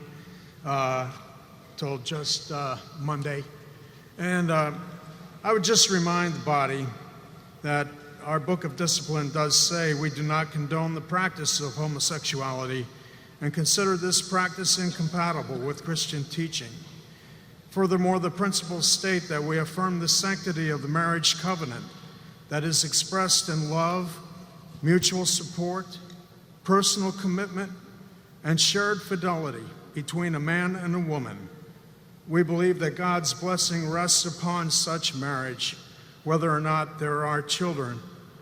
till just Monday. And I would just remind the body that our Book of Discipline does say we do not condone the practice of homosexuality and consider this practice incompatible with Christian teaching. Furthermore, the principles state that we affirm the sanctity of the marriage covenant that is expressed in love, mutual support, personal commitment, and shared fidelity between a man and a woman. We believe that God's blessing rests upon such marriage, whether or not there are children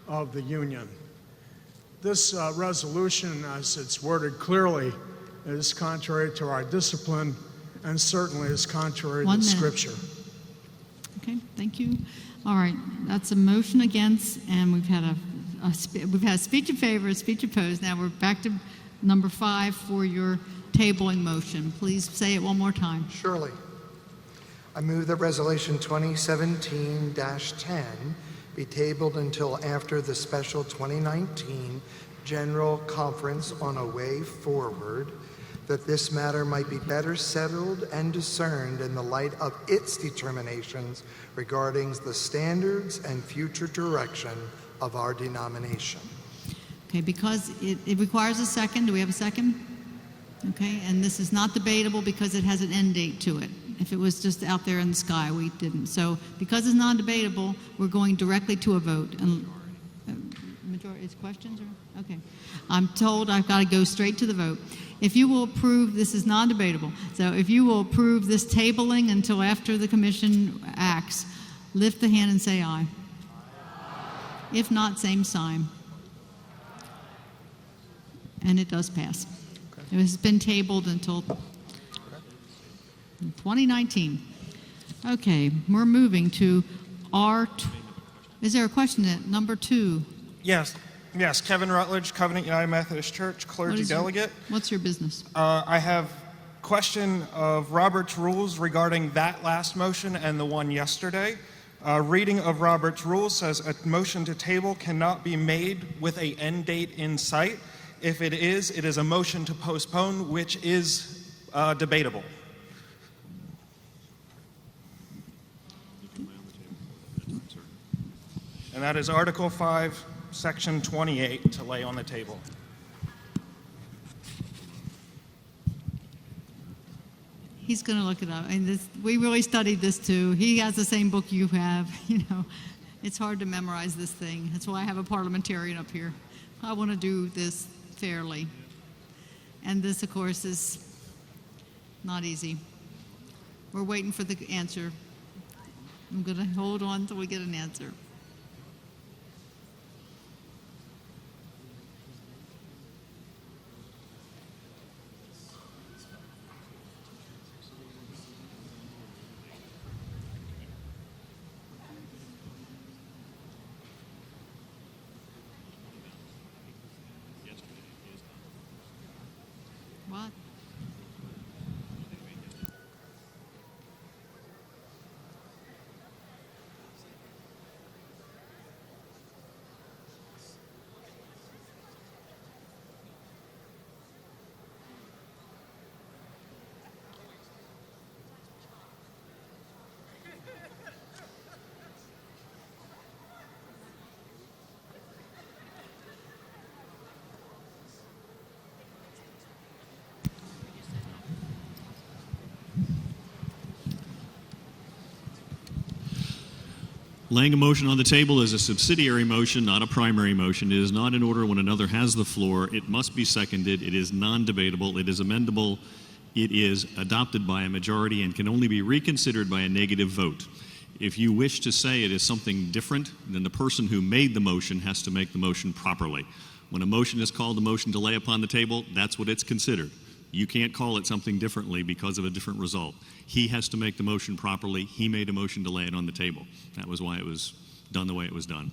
of the union. This resolution, as it's worded clearly, is contrary to our discipline and certainly is contrary to Scripture. Okay, thank you. All right, that's a motion against, and we've had a speech in favor, a speech opposed. Now we're back to number 5 for your tabling motion. Please say it one more time. Surely. I move that resolution 2017-10 be tabled until after the special 2019 General Conference on a way forward, that this matter might be better settled and discerned in the light of its determinations regarding the standards and future direction of our denomination. Okay, because it requires a second. Do we have a second? Okay, and this is not debatable because it has an end date to it. If it was just out there in the sky, we didn't. So because it's non-debatable, we're going directly to a vote. And majority is questions? Or okay. I'm told I've got to go straight to the vote. If you will approve, this is non-debatable. So if you will approve this tabling until after the commission acts, lift the hand and say aye. If not, same sign. And it does pass. It has been tabled until 2019. Okay, we're moving to is there a question at number 2? Yes, Kevin Rutledge, Covenant United Methodist Church, clergy delegate. What's your business? I have question of Robert's rules regarding that last motion and the one yesterday. Reading of Robert's rules says a motion to table cannot be made with an end date in sight. If it is a motion to postpone, which is debatable. And that is Article 5, Section 28, to lay on the table. He's going to look it up. And we really studied this too. He has the same book you have. You know, it's hard to memorize this thing. That's why I have a parliamentarian up here. I want to do this fairly. And this, of course, is not easy. We're waiting for the answer. I'm going to hold on until we get an answer. What? Laying a motion on the table is a subsidiary motion, not a primary motion. It is not in order when another has the floor. It must be seconded. It is non-debatable. It is amendable. It is adopted by a majority and can only be reconsidered by a negative vote. If you wish to say it is something different, then the person who made the motion has to make the motion properly. When a motion is called a motion to lay upon the table, that's what it's considered. You can't call it something differently because of a different result. He has to make the motion properly. He made a motion to lay it on the table. That was why it was done the way it was done.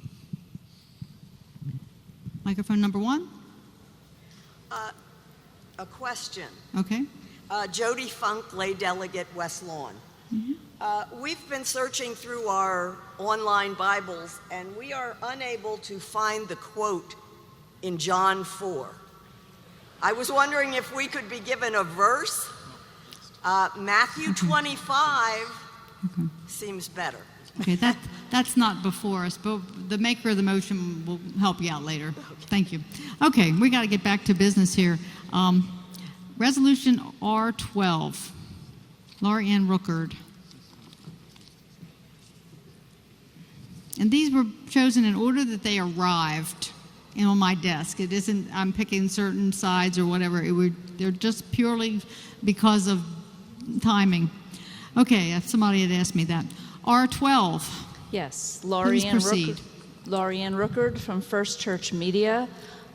Microphone number 1. A question. Okay. Jody Funk, lay delegate, West Lawn. We've been searching through our online Bibles, and we are unable to find the quote in John 4. I was wondering if we could be given a verse. Matthew 25 seems better. Okay, that's not before us, but the maker of the motion will help you out later. Thank you. Okay, we got to get back to business here. Resolution R12, Laura Ann Rookard. And these were chosen in order that they arrived on my desk. It isn't I'm picking certain sides or whatever. They're just purely because of timing. Okay, somebody had asked me that. R12. Yes, Please proceed. Laurie Ann Rookard from First Church Media.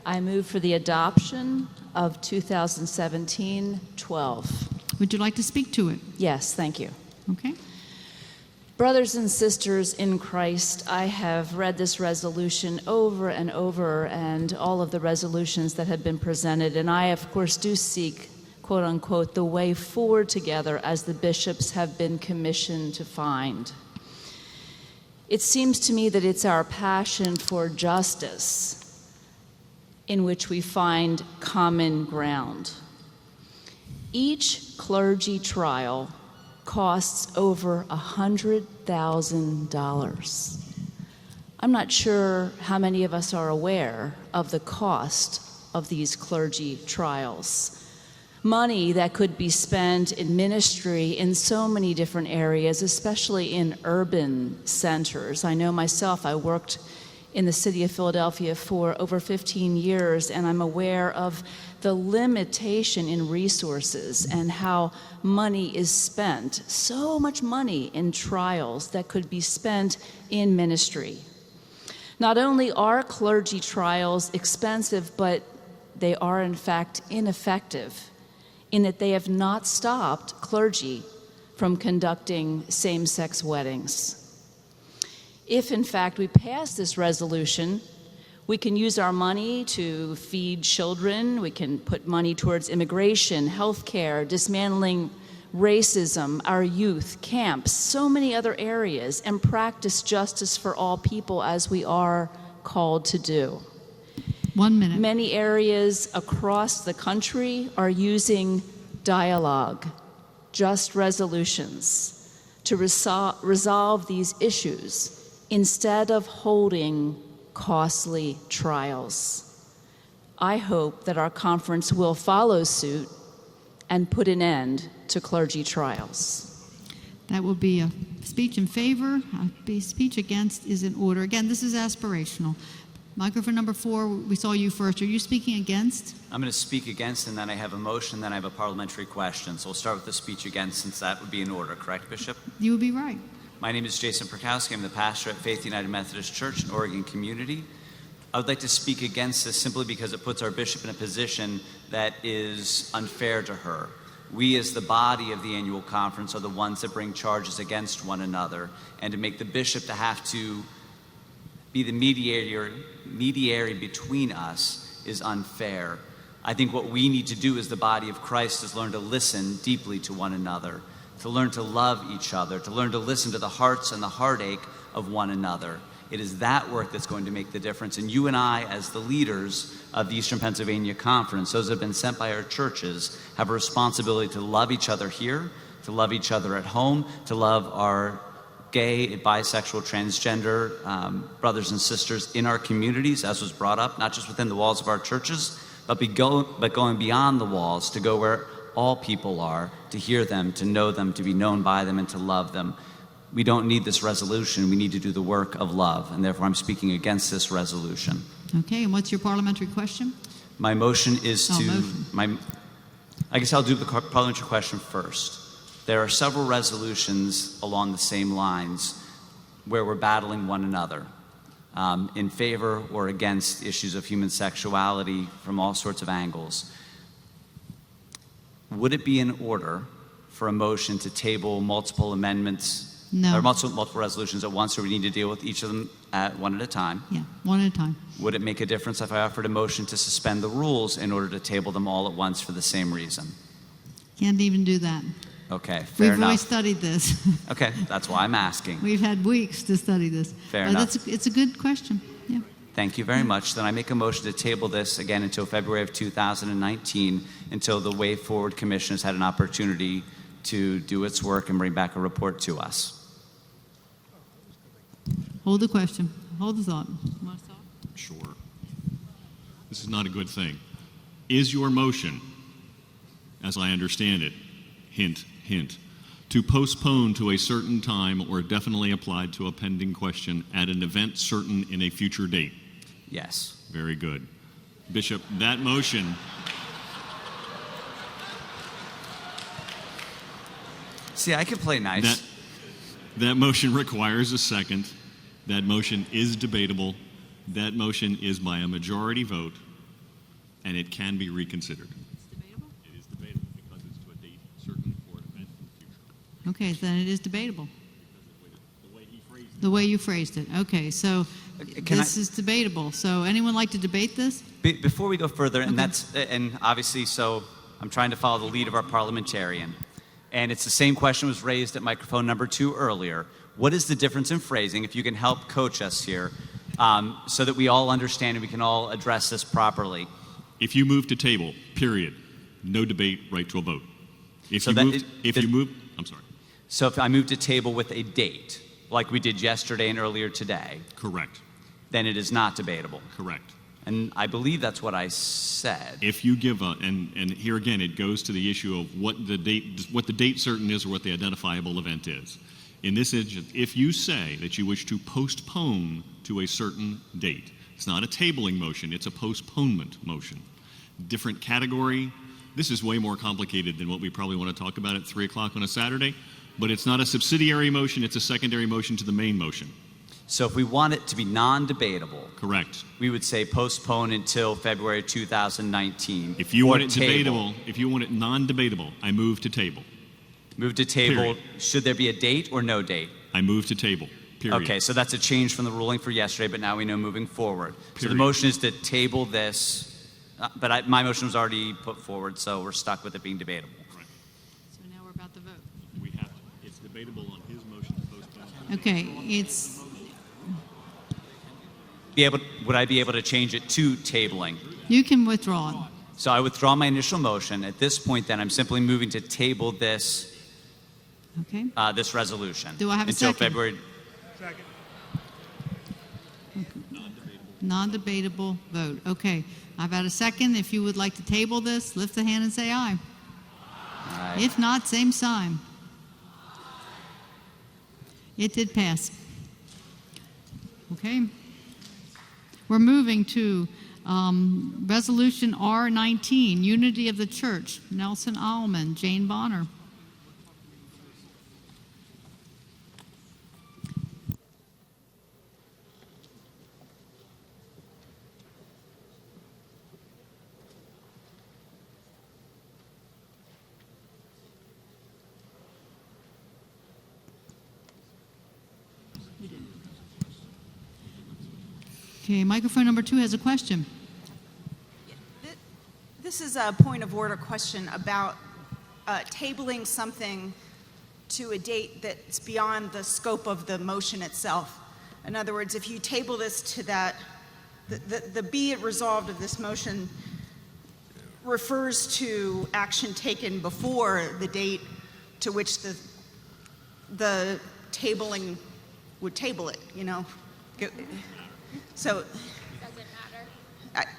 I move for the adoption of 2017-12. Would you like to speak to it? Yes, thank you. Okay. Brothers and sisters in Christ, I have read this resolution over and over, and all of the resolutions that have been presented, and I, of course, do seek, quote unquote, the way forward together as the bishops have been commissioned to find. It seems to me that it's our passion for justice in which we find common ground. Each clergy trial costs over $100,000. I'm not sure how many of us are aware of the cost of these clergy trials. Money that could be spent in ministry in so many different areas, especially in urban centers. I know myself, I worked in the city of Philadelphia for over 15 years, and I'm aware of the limitation in resources and how money is spent. So much money in trials that could be spent in ministry. Not only are clergy trials expensive, but they are in fact ineffective in that they have not stopped clergy from conducting same-sex weddings. If in fact we pass this resolution, we can use our money to feed children, we can put money towards immigration, healthcare, dismantling racism, our youth, camps, so many other areas, and practice justice for all people as we are called to do. 1 minute. Many areas across the country are using dialogue, just resolutions, to resolve these issues instead of holding costly trials. I hope that our conference will follow suit and put an end to clergy trials. That will be a speech in favor. A speech against is in order. Again, this is aspirational. Microphone number 4, we saw you first. Are you speaking against? I'm going to speak against, and then I have a motion, then I have a parliamentary question. So we'll start with the speech against, since that would be in order, correct, Bishop? You would be right. My name is Jason Perkowski. I'm the pastor at Faith United Methodist Church in Oregon Community. I would like to speak against this simply because it puts our bishop in a position that is unfair to her. We as the body of the annual conference are the ones that bring charges against one another, and to make the bishop to have to be the mediator between us is unfair. I think what we need to do as the body of Christ is learn to listen deeply to one another, to learn to love each other, to learn to listen to the hearts and the heartache of one another. It is that work that's going to make the difference. And you and I, as the leaders of the Eastern Pennsylvania Conference, those that have been sent by our churches, have a responsibility to love each other here, to love each other at home, to love our gay, bisexual, transgender brothers and sisters in our communities, as was brought up, not just within the walls of our churches, but going beyond the walls to go where all people are, to hear them, to know them, to be known by them, and to love them. we don't need this resolution. We need to do the work of love, and therefore I'm speaking against this resolution. Okay, and what's your parliamentary question? My motion is Oh, to motion. I guess I'll do the parliamentary question first. There are several resolutions along the same lines where we're battling one another in favor or against issues of human sexuality from all sorts of angles. Would it be in order for a motion to table multiple amendments No. or multiple resolutions at once, or we need to deal with each of them one at a time? Yeah, one at a time. Would it make a difference if I offered a motion to suspend the rules in order to table them all at once for the same reason? Can't even do that. Okay, fair We've enough. always studied this. Okay, that's why I'm asking. We've had weeks to study this. Fair enough. It's a good question. Yeah. Thank you very much. Then I make a motion to table this again until February of 2019, until the Way Forward Commission has had an opportunity to do its work and bring back a report to us. Hold the question. Hold the thought. Sure. This is not a good thing. Is your motion, as I understand it, hint, hint, to postpone to a certain time or definitely applied to a pending question at an event certain in a future date? Yes. Very good. Bishop, that motion. See, I can play nice. That motion requires a second. That motion is debatable. That motion is by a majority vote, and it can be reconsidered. It is debatable because it's to a date certain for an event in the future. Okay, then it is debatable. The way you phrased it. Okay, so this is debatable. So anyone like to debate this? Before we go further, and obviously, so I'm trying to follow the lead of our parliamentarian, and it's the same question was raised at microphone number 2 earlier. What is the difference in phrasing? If you can help coach us here, so that we all understand and we can all address this properly. If you move to table, period, no debate, right to a vote. I'm sorry. So if I move to table with a date, like we did yesterday and earlier today. Correct. Then it is not debatable. Correct. And I believe that's what I said. If you give and here again it goes to the issue of what the date certain is or what the identifiable event is. In this instance, if you say that you wish to postpone to a certain date, it's not a tabling motion, it's a postponement motion. Different category. This is way more complicated than what we probably want to talk about at 3 o'clock on a Saturday, but it's not a subsidiary motion, it's a secondary motion to the main motion. So if we want it to be non-debatable, correct, we would say postpone until February 2019. If you want it debatable, if you want it non-debatable, I move to table. Move to table. Period. Should there be a date or no date? I move to table. Period. Okay, so that's a change from the ruling for yesterday, but now we know moving forward. So the Period. motion is to table this, but my motion was already put forward, so we're stuck with it being debatable. So now we're about to vote. We have to. It's debatable on his motion to postpone. Okay, it's Would I be able to change it to tabling? you can withdraw it. So I withdraw my initial motion. At this point, then, I'm simply moving to table this Okay. this resolution. Do I have a until second? February. Non-debatable vote. Okay. I've had a second. If you would like to table this, lift the hand and say aye. Aye. If not, same sign. It did pass. Okay. We're moving to Resolution R19, Unity of the Church. Nelson Allman, Jane Bonner. Okay, microphone number 2 has a question. This is a point of order question about tabling something to a date that's beyond the scope of the motion itself. In other words, if you table this to that, the be it resolved of this motion refers to action taken before the date to which the tabling would table it, you know? So, does it matter?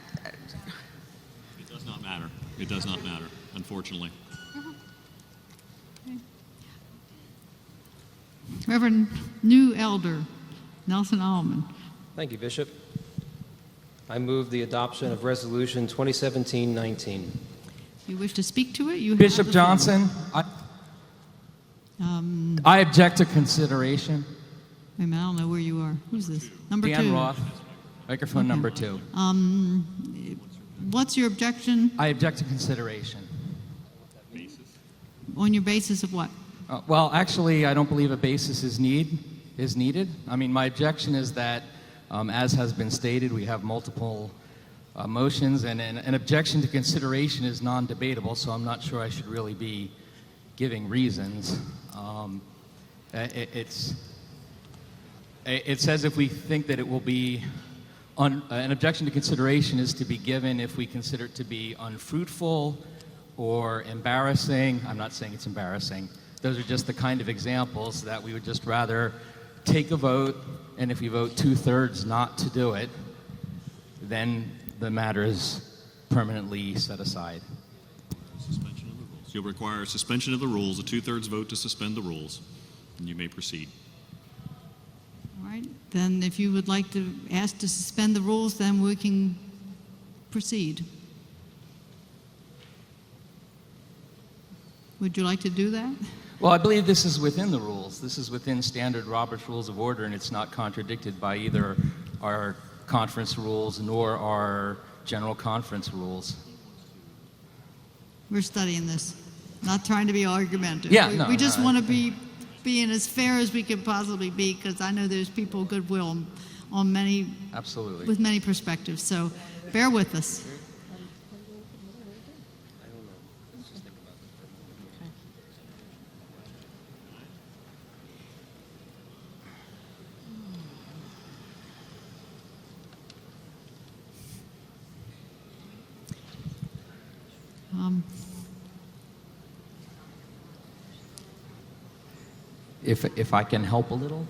It does not matter. It does not matter, unfortunately. Reverend New Elder Nelson Allman. Thank you, Bishop. I move the adoption of Resolution 2017-19. You wish to speak to it? You Bishop have the floor. Johnson, I object to consideration. Wait a minute, I don't know where you are. Who's this? Number Dan two. Roth, microphone number 2. What's your objection? I object to consideration. On your basis of what? Well, actually, I don't believe a basis is needed. I mean, my objection is that, as has been stated, we have multiple motions, and an objection to consideration is non-debatable, so I'm not sure I should really be giving reasons. It says if we think that it will be, an objection to consideration is to be given if we consider it to be unfruitful or embarrassing. I'm not saying it's embarrassing. Those are just the kind of examples that we would just rather take a vote, and if we vote 2/3 not to do it, then the matter is permanently set aside. Suspension of the rules. You'll require a suspension of the rules, a 2/3 vote to suspend the rules, and you may proceed. All right. Then if you would like to ask to suspend the rules, then we can proceed. Would you like to do that? Well, I believe this is within the rules. This is within standard Robert's Rules of Order, and it's not contradicted by either our conference rules nor our general conference rules. We're studying this, not trying to be argumentative. Yeah, we just no, want to be being as fair as we can possibly be, because I know there's people of goodwill on many, absolutely, with many perspectives. So bear with us. If I can help a little,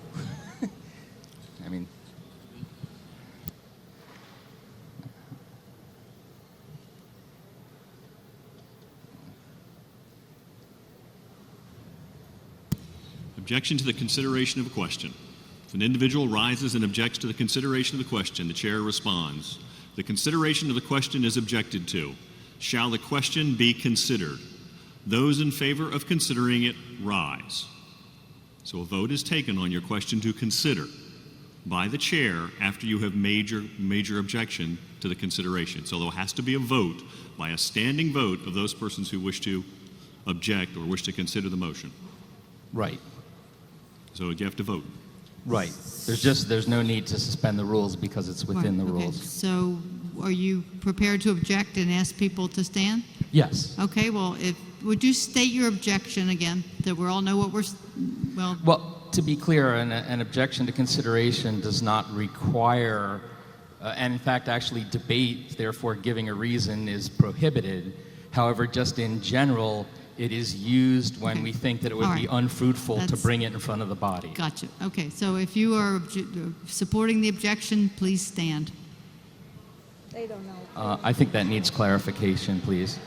I mean, Objection to the consideration of a question. If an individual rises and objects to the consideration of the question, the chair responds. The consideration of the question is objected to. Shall the question be considered? Those in favor of considering it, rise. So a vote is taken on your question to consider by the chair after you have made your major objection to the consideration. So there has to be a vote by a standing vote of those persons who wish to object or wish to consider the motion. right, So you have to vote. right. There's no need to suspend the rules because it's within the Right, okay. rules. So are you prepared to object and ask people to stand? Yes. Okay, well, would you state your objection again, that we all know what we're, Well, to be clear, an objection to consideration does not require, and in fact, actually debate, therefore giving a reason is prohibited. However, just in general, it is used when we think that it would All be right. unfruitful to That's- bring it in front of the body. Gotcha. Okay, so if you are supporting the objection, please stand. They don't know. I think that needs clarification, please.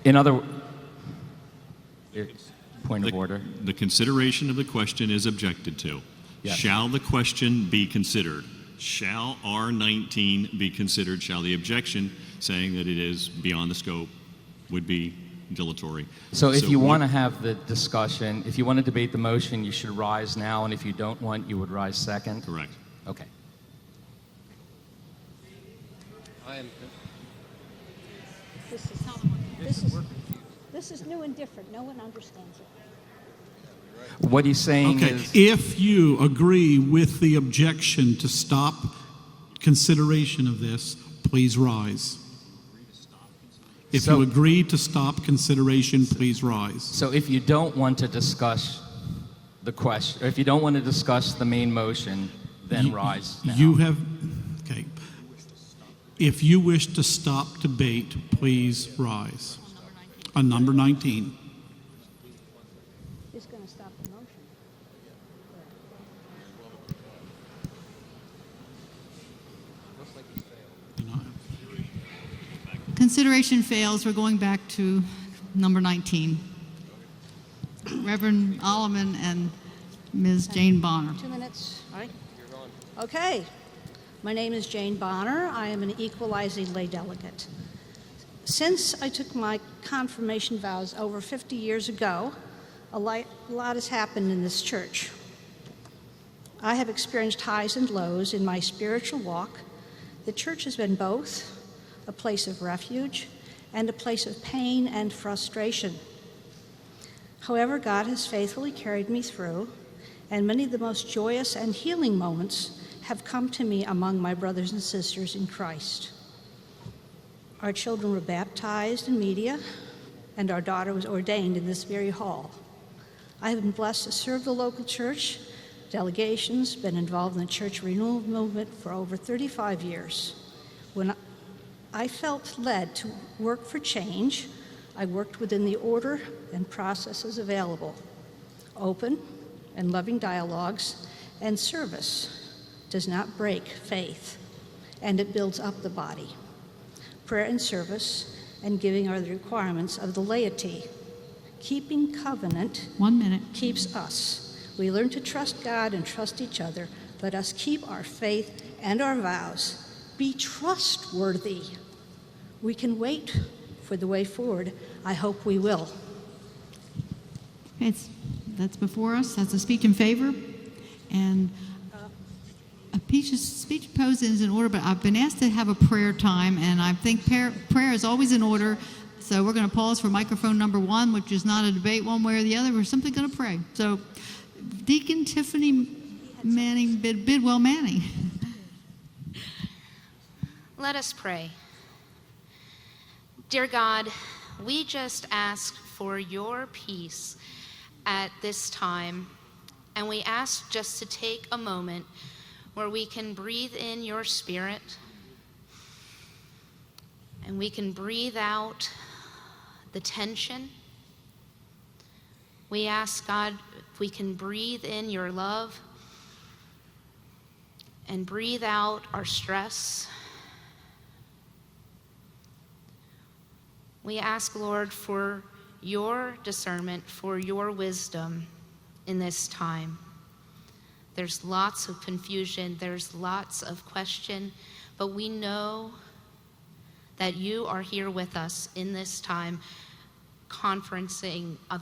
In other point of order. The consideration of the question is objected to. Yes. Shall the question be considered? Shall R19 be considered? Shall the objection saying that it is beyond the scope would be dilatory? So if you we- want to have the discussion, if you want to debate the motion, you should rise now, and if you don't want, you would rise second? Correct. Okay. This is new and different. No one understands it. What he's saying Okay, is... if you agree with the objection to stop consideration of this, please rise. If you agree to stop consideration, please rise. So if you don't want to discuss the question, or if you don't want to discuss the main motion, then rise now. You have, okay. If you wish to stop debate, please rise. On number 19. It's going to stop the motion. Consideration fails. We're going back to number 19. Reverend Alleman and Ms. Jane Bonner. 2 minutes, all right? Okay. My name is Jane Bonner. I am an equalizing lay delegate. Since I took my confirmation vows over 50 years ago, a lot has happened in this church. I have experienced highs and lows in my spiritual walk. The church has been both a place of refuge and a place of pain and frustration. However, God has faithfully carried me through, and many of the most joyous and healing moments have come to me among my brothers and sisters in Christ. Our children were baptized in media, and our daughter was ordained in this very hall. I have been blessed to serve the local church delegations, been involved in the church renewal movement for over 35 years. When I felt led to work for change, I worked within the order and processes available. Open and loving dialogues and service does not break faith, and it builds up the body. Prayer and service and giving are the requirements of the laity. Keeping covenant 1 minute. keeps us. We learn to trust God and trust each other. Let us keep our faith and our vows. Be trustworthy. We can wait for the way forward. I hope we will. Okay, that's before us. That's a speech in favor. And a speech opposed is in order, but I've been asked to have a prayer time, and I think prayer is always in order. So we're going to pause for microphone number 1, which is not a debate one way or the other. We're simply going to pray. So Deacon Tiffany Manning, Bidwell Manning. Let us pray. Dear God, we just ask for your peace at this time, and we ask just to take a moment where we can breathe in your spirit and we can breathe out the tension. We ask, God, if we can breathe in your love and breathe out our stress. We ask, Lord, for your discernment, for your wisdom in this time. There's lots of confusion, there's lots of question, but we know that you are here with us in this time,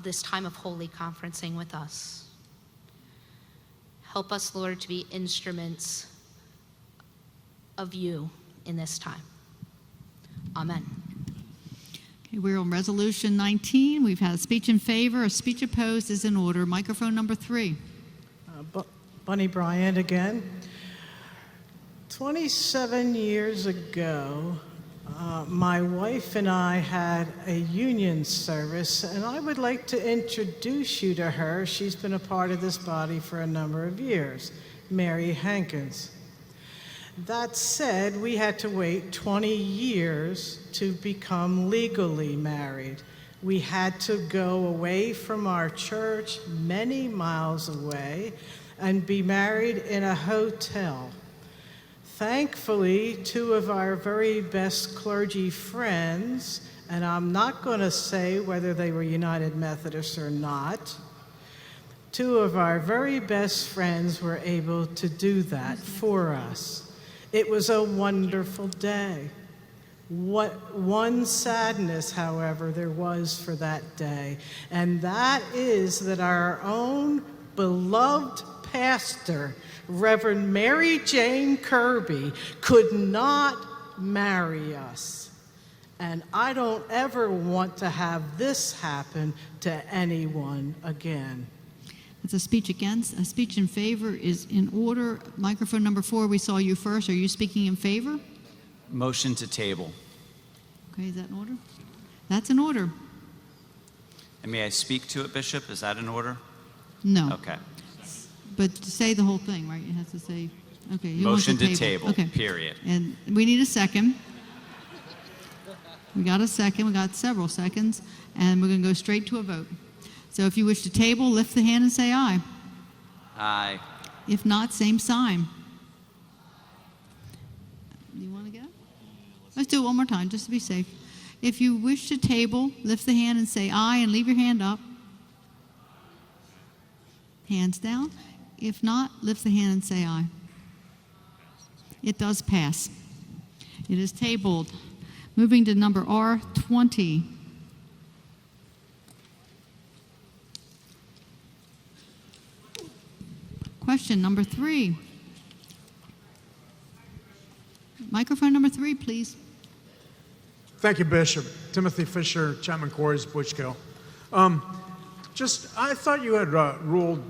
this time of holy conferencing with us. Help us, Lord, to be instruments of you in this time. Amen. Okay, we're on resolution 19. We've had a speech in favor. A speech opposed is in order. Microphone number 3. Bunny Bryant again. 27 years ago, my wife and I had a union service, and I would like to introduce you to her. She's been a part of this body for a number of years, Mary Hankins. That said, we had to wait 20 years to become legally married. We had to go away from our church, many miles away, and be married in a hotel. Thankfully, 2 of our very best clergy friends, and I'm not going to say whether they were United Methodists or not, 2 of our very best friends were able to do that for us. It was a wonderful day. What one sadness, however, there was for that day, and that is that our own beloved pastor, Reverend Mary Jane Kirby, could not marry us. And I don't ever want to have this happen to anyone again. It's a speech against. A speech in favor is in order. Microphone number 4, we saw you first. Are you speaking in favor? Motion to table. Okay, is that in order? That's in order. And may I speak to it, Bishop? Is that in order? No. Okay. But to say the whole thing, right? It has to say, okay. You want Motion to table, Okay. period. And we need a second. We got a second. We got several seconds. And we're going to go straight to a vote. So if you wish to table, lift the hand and say aye. Aye. If not, same sign. You want to go? Let's do it one more time, just to be safe. If you wish to table, lift the hand and say aye and leave your hand up. Hands down. If not, lift the hand and say aye. It does pass. It is tabled. Moving to number R20. Question number 3. Microphone number 3, please. Thank you, Bishop. Timothy Fisher, Chapman Quarries, Bushkill. I thought you had ruled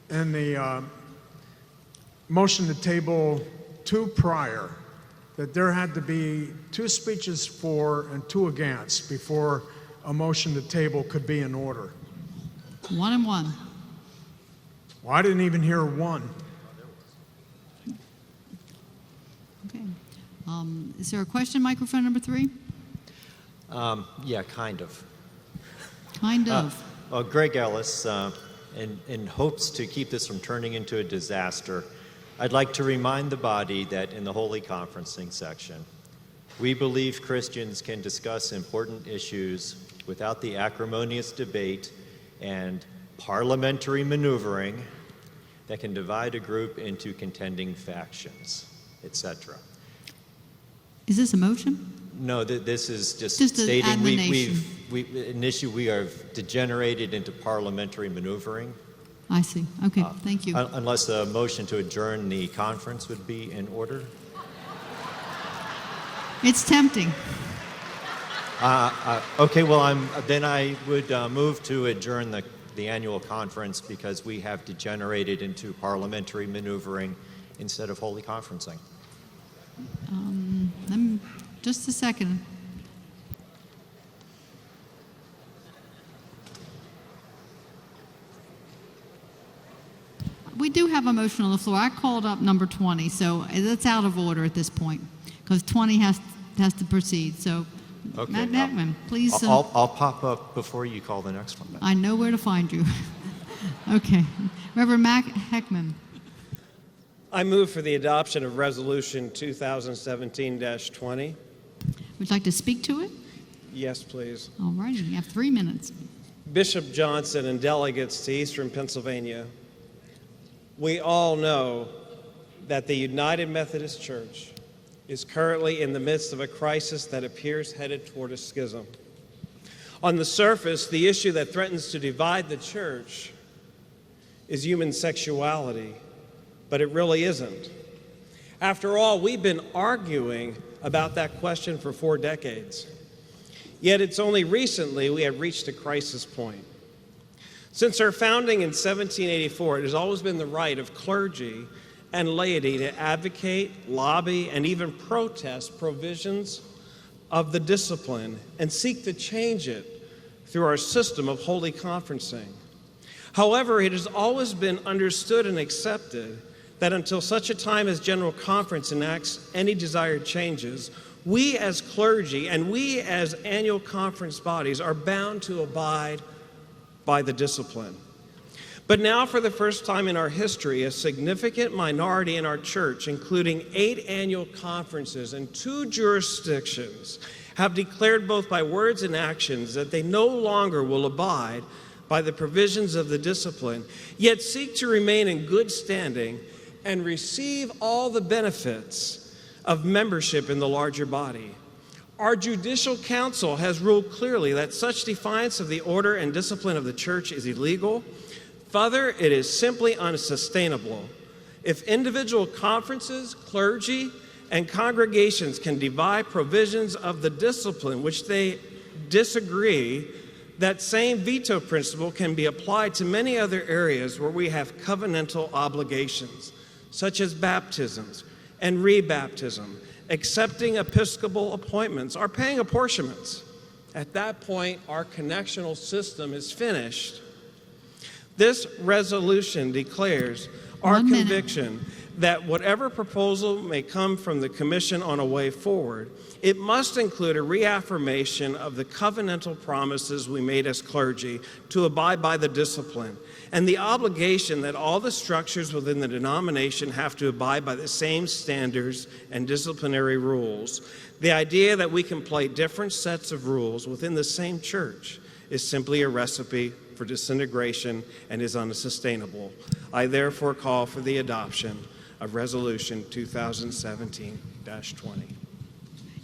in the motion to table 2 prior that there had to be 2 speeches for and 2 against before a motion to table could be in order. 1 and 1. Well, I didn't even hear 1. Okay. Is there a question, microphone number 3? Yeah, kind of. Kind of. Well, Greg Ellis, in hopes to keep this from turning into a disaster, I'd like to remind the body that in the Holy Conferencing section, we believe Christians can discuss important issues without the acrimonious debate and parliamentary maneuvering that can divide a group into contending factions, etc. Is this a motion? No, this is just an stating admonition. an issue we have degenerated into parliamentary maneuvering. I see. Okay, thank you. Unless a motion to adjourn the conference would be in order. It's tempting. Okay, well, then I would move to adjourn the annual conference because we have degenerated into parliamentary maneuvering instead of holy conferencing. Just a second. We do have a motion on the floor. I called up number 20, so that's out of order at this point because 20 has to proceed. So, Okay, Matt Beckman, please. I'll pop up before you call the next one. I know where to find you. Okay. Reverend Mac Heckman. I move for the adoption of Resolution 2017-20. Would you like to speak to it? Yes, please. All righty. You have 3 minutes. Bishop Johnson and delegates to Eastern Pennsylvania, we all know that the United Methodist Church is currently in the midst of a crisis that appears headed toward a schism. On the surface, the issue that threatens to divide the church is human sexuality, but it really isn't. After all, we've been arguing about that question for 4 decades. Yet it's only recently we have reached a crisis point. Since our founding in 1784, it has always been the right of clergy and laity to advocate, lobby, and even protest provisions of the discipline and seek to change it through our system of holy conferencing. However, it has always been understood and accepted that until such a time as General Conference enacts any desired changes, we as clergy and we as annual conference bodies are bound to abide by the discipline. But now, for the first time in our history, a significant minority in our church, including 8 annual conferences and 2 jurisdictions, have declared both by words and actions that they no longer will abide by the provisions of the discipline, yet seek to remain in good standing and receive all the benefits of membership in the larger body. Our judicial council has ruled clearly that such defiance of the order and discipline of the church is illegal. Further, it is simply unsustainable. If individual conferences, clergy, and congregations can divide provisions of the discipline which they disagree, that same veto principle can be applied to many other areas where we have covenantal obligations, such as baptisms and rebaptism, accepting episcopal appointments, or paying apportionments. At that point, our connectional system is finished. This resolution declares our conviction that whatever proposal may come from the Commission on a way forward, it must include a reaffirmation of the covenantal promises we made as clergy to abide by the discipline, and the obligation that all the structures within the denomination have to abide by the same standards and disciplinary rules. The idea that we can play different sets of rules within the same church is simply a recipe for disintegration and is unsustainable. I therefore call for the adoption of Resolution 2017-20.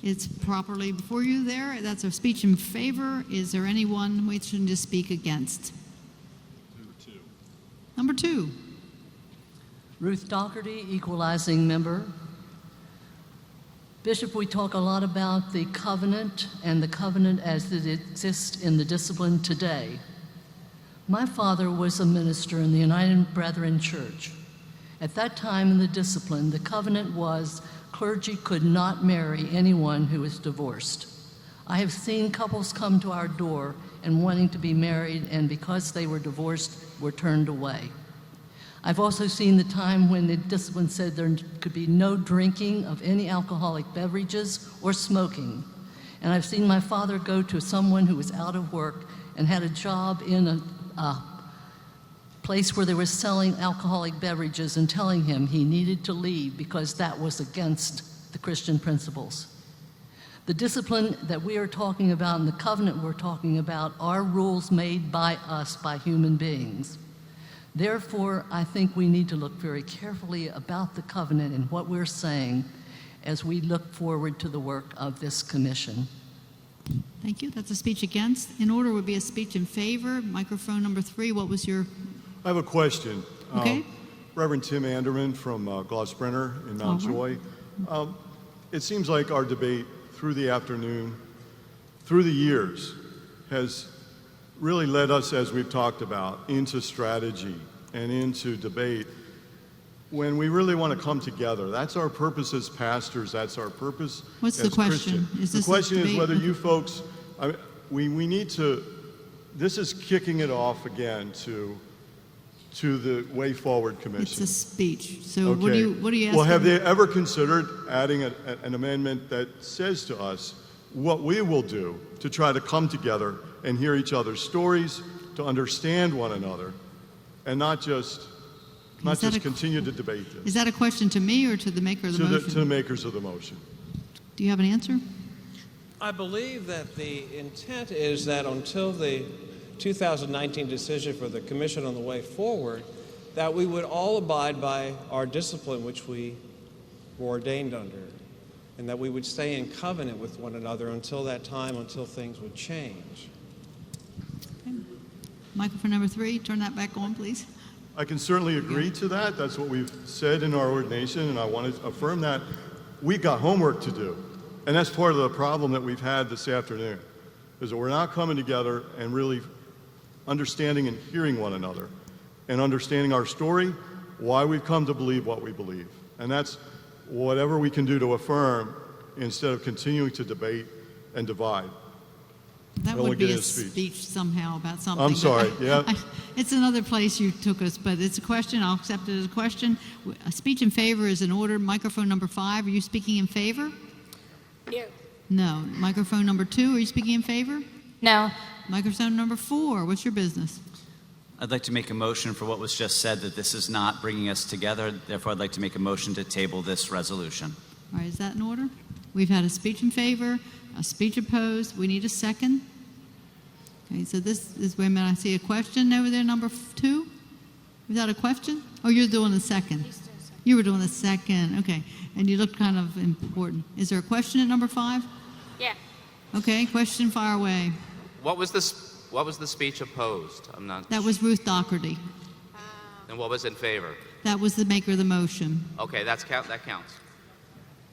It's properly before you there. That's a speech in favor. Is there anyone wishing to speak against? Number two. Ruth Doherty, equalizing member. Bishop, we talk a lot about the covenant and the covenant as it exists in the discipline today. My father was a minister in the United Brethren Church. At that time in the discipline, the covenant was clergy could not marry anyone who was divorced. I have seen couples come to our door and wanting to be married, and because they were divorced, were turned away. I've also seen the time when the discipline said there could be no drinking of any alcoholic beverages or smoking. And I've seen my father go to someone who was out of work and had a job in a place where they were selling alcoholic beverages and telling him he needed to leave because that was against the Christian principles. The discipline that we are talking about and the covenant we're talking about are rules made by us, by human beings. Therefore, I think we need to look very carefully about the covenant and what we're saying as we look forward to the work of this commission. Thank you. That's a speech against. In order would be a speech in favor. Microphone number 3. What was your... I have a question. Okay. Reverend Tim Anderman from Glossbrenner in Mount Joy. It seems like our debate through the afternoon, through the years, has really led us, as we've talked about, into strategy and into debate when we really want to come together. That's our purpose as pastors. That's our purpose What's as the question? Christians. Is the this question a is debate? whether you folks, we need to, this is kicking it off again to the Way Forward Commission. It's a speech. So Okay. what do you ask? Well, have they ever considered adding an amendment that says to us what we will do to try to come together and hear each other's stories, to understand one another, and not just continue to debate this? Is that a question to me or to the maker of the motion? To the makers of the motion. Do you have an answer? I believe that the intent is that until the 2019 decision for the Commission on the Way Forward, that we would all abide by our discipline which we were ordained under, and that we would stay in covenant with one another until that time, until things would change. Okay. Microphone number 3, turn that back on, please. I can certainly agree to that. That's what we've said in our ordination, and I want to affirm that. We've got homework to do, and that's part of the problem that we've had this afternoon, is that we're not coming together and really understanding and hearing one another and understanding our story, why we've come to believe what we believe. And that's whatever we can do to affirm instead of continuing to debate and divide. That would be a speech somehow about something. I'm sorry, yeah. It's another place you took us, but it's a question. I'll accept it as a question. A speech in favor is in order. Microphone number 5, are you speaking in favor? No. No. Microphone number 2, are you speaking in favor? No. Microphone number 4, what's your business? I'd like to make a motion for what was just said, that this is not bringing us together. Therefore, I'd like to make a motion to table this resolution. All right, is that in order? We've had a speech in favor, a speech opposed. We need a second. Okay, so this is, wait a minute, I see a question over there, number 2. Is that a question? Oh, you're doing the second. You were doing the second, okay. And you looked kind of important. Is there a question at number 5? Yeah. Okay, question, fire away. What was the speech opposed? I'm not. That was Ruth Doherty. And what was in favor? That was the maker of the motion. Okay, that counts.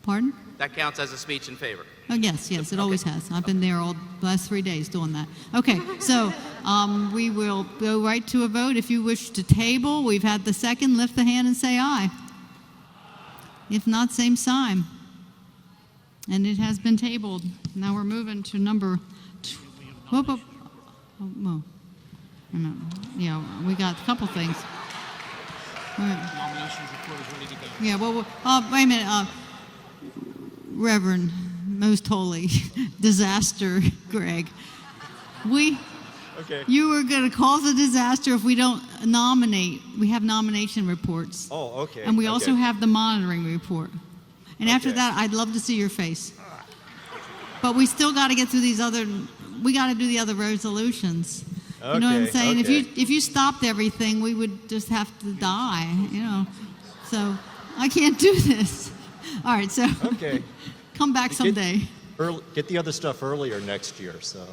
Pardon? That counts as a speech in favor. Oh, yes, it always has. I've been there all the last 3 days doing that. Okay, so we will go right to a vote. If you wish to table, we've had the second. Lift the hand and say aye. If not, same sign. And it has been tabled. Now we're moving to number... Yeah, we got a couple things. Nominations report is ready to go. Yeah, well, wait a minute. Reverend, most holy, disaster, Greg. You were going to cause a disaster if we don't nominate. We have nomination reports. Oh, okay. And we also have the monitoring report. And after that, I'd love to see your face. But we still got to get through these other, we got to do the other resolutions. You know what I'm saying? Okay. If you stopped everything, we would just have to die, you know. So I can't do this. All right, so Okay. come back someday. Get the other stuff earlier next year. So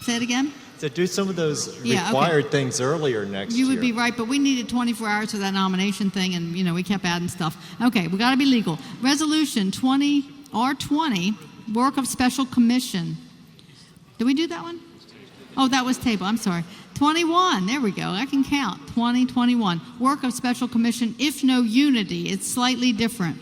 Say it again? do some of those Yeah, okay. required things earlier next year. You would be right, but we needed 24 hours for that nomination thing, and, you know, we kept adding stuff. Okay, we got to be legal. Resolution 20R20, work of special commission. Did we do that one? Oh, that was table. I'm sorry. 21, there we go. I can count. 2021, work of special commission, if no unity. It's slightly different.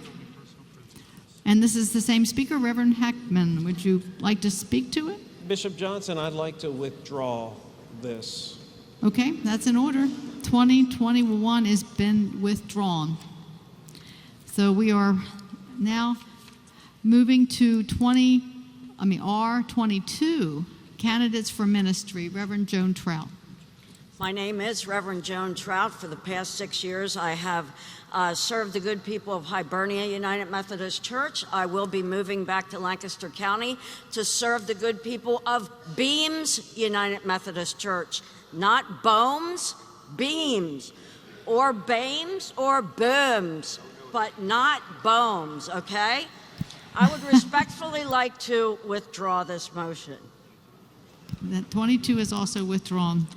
And this is the same speaker, Reverend Heckman. Would you like to speak to it? Bishop Johnson, I'd like to withdraw this. Okay, that's in order. 2021 has been withdrawn. So we are now moving to R22, candidates for ministry. Reverend Joan Trout. My name is Reverend Joan Trout. For the past 6 years, I have served the good people of Hibernia United Methodist Church. I will be moving back to Lancaster County to serve the good people of Beams United Methodist Church. Not Bohms, Beams, or Bames, or Booms, but not Bohms, okay? I would respectfully like to withdraw this motion. That 22 is also withdrawn.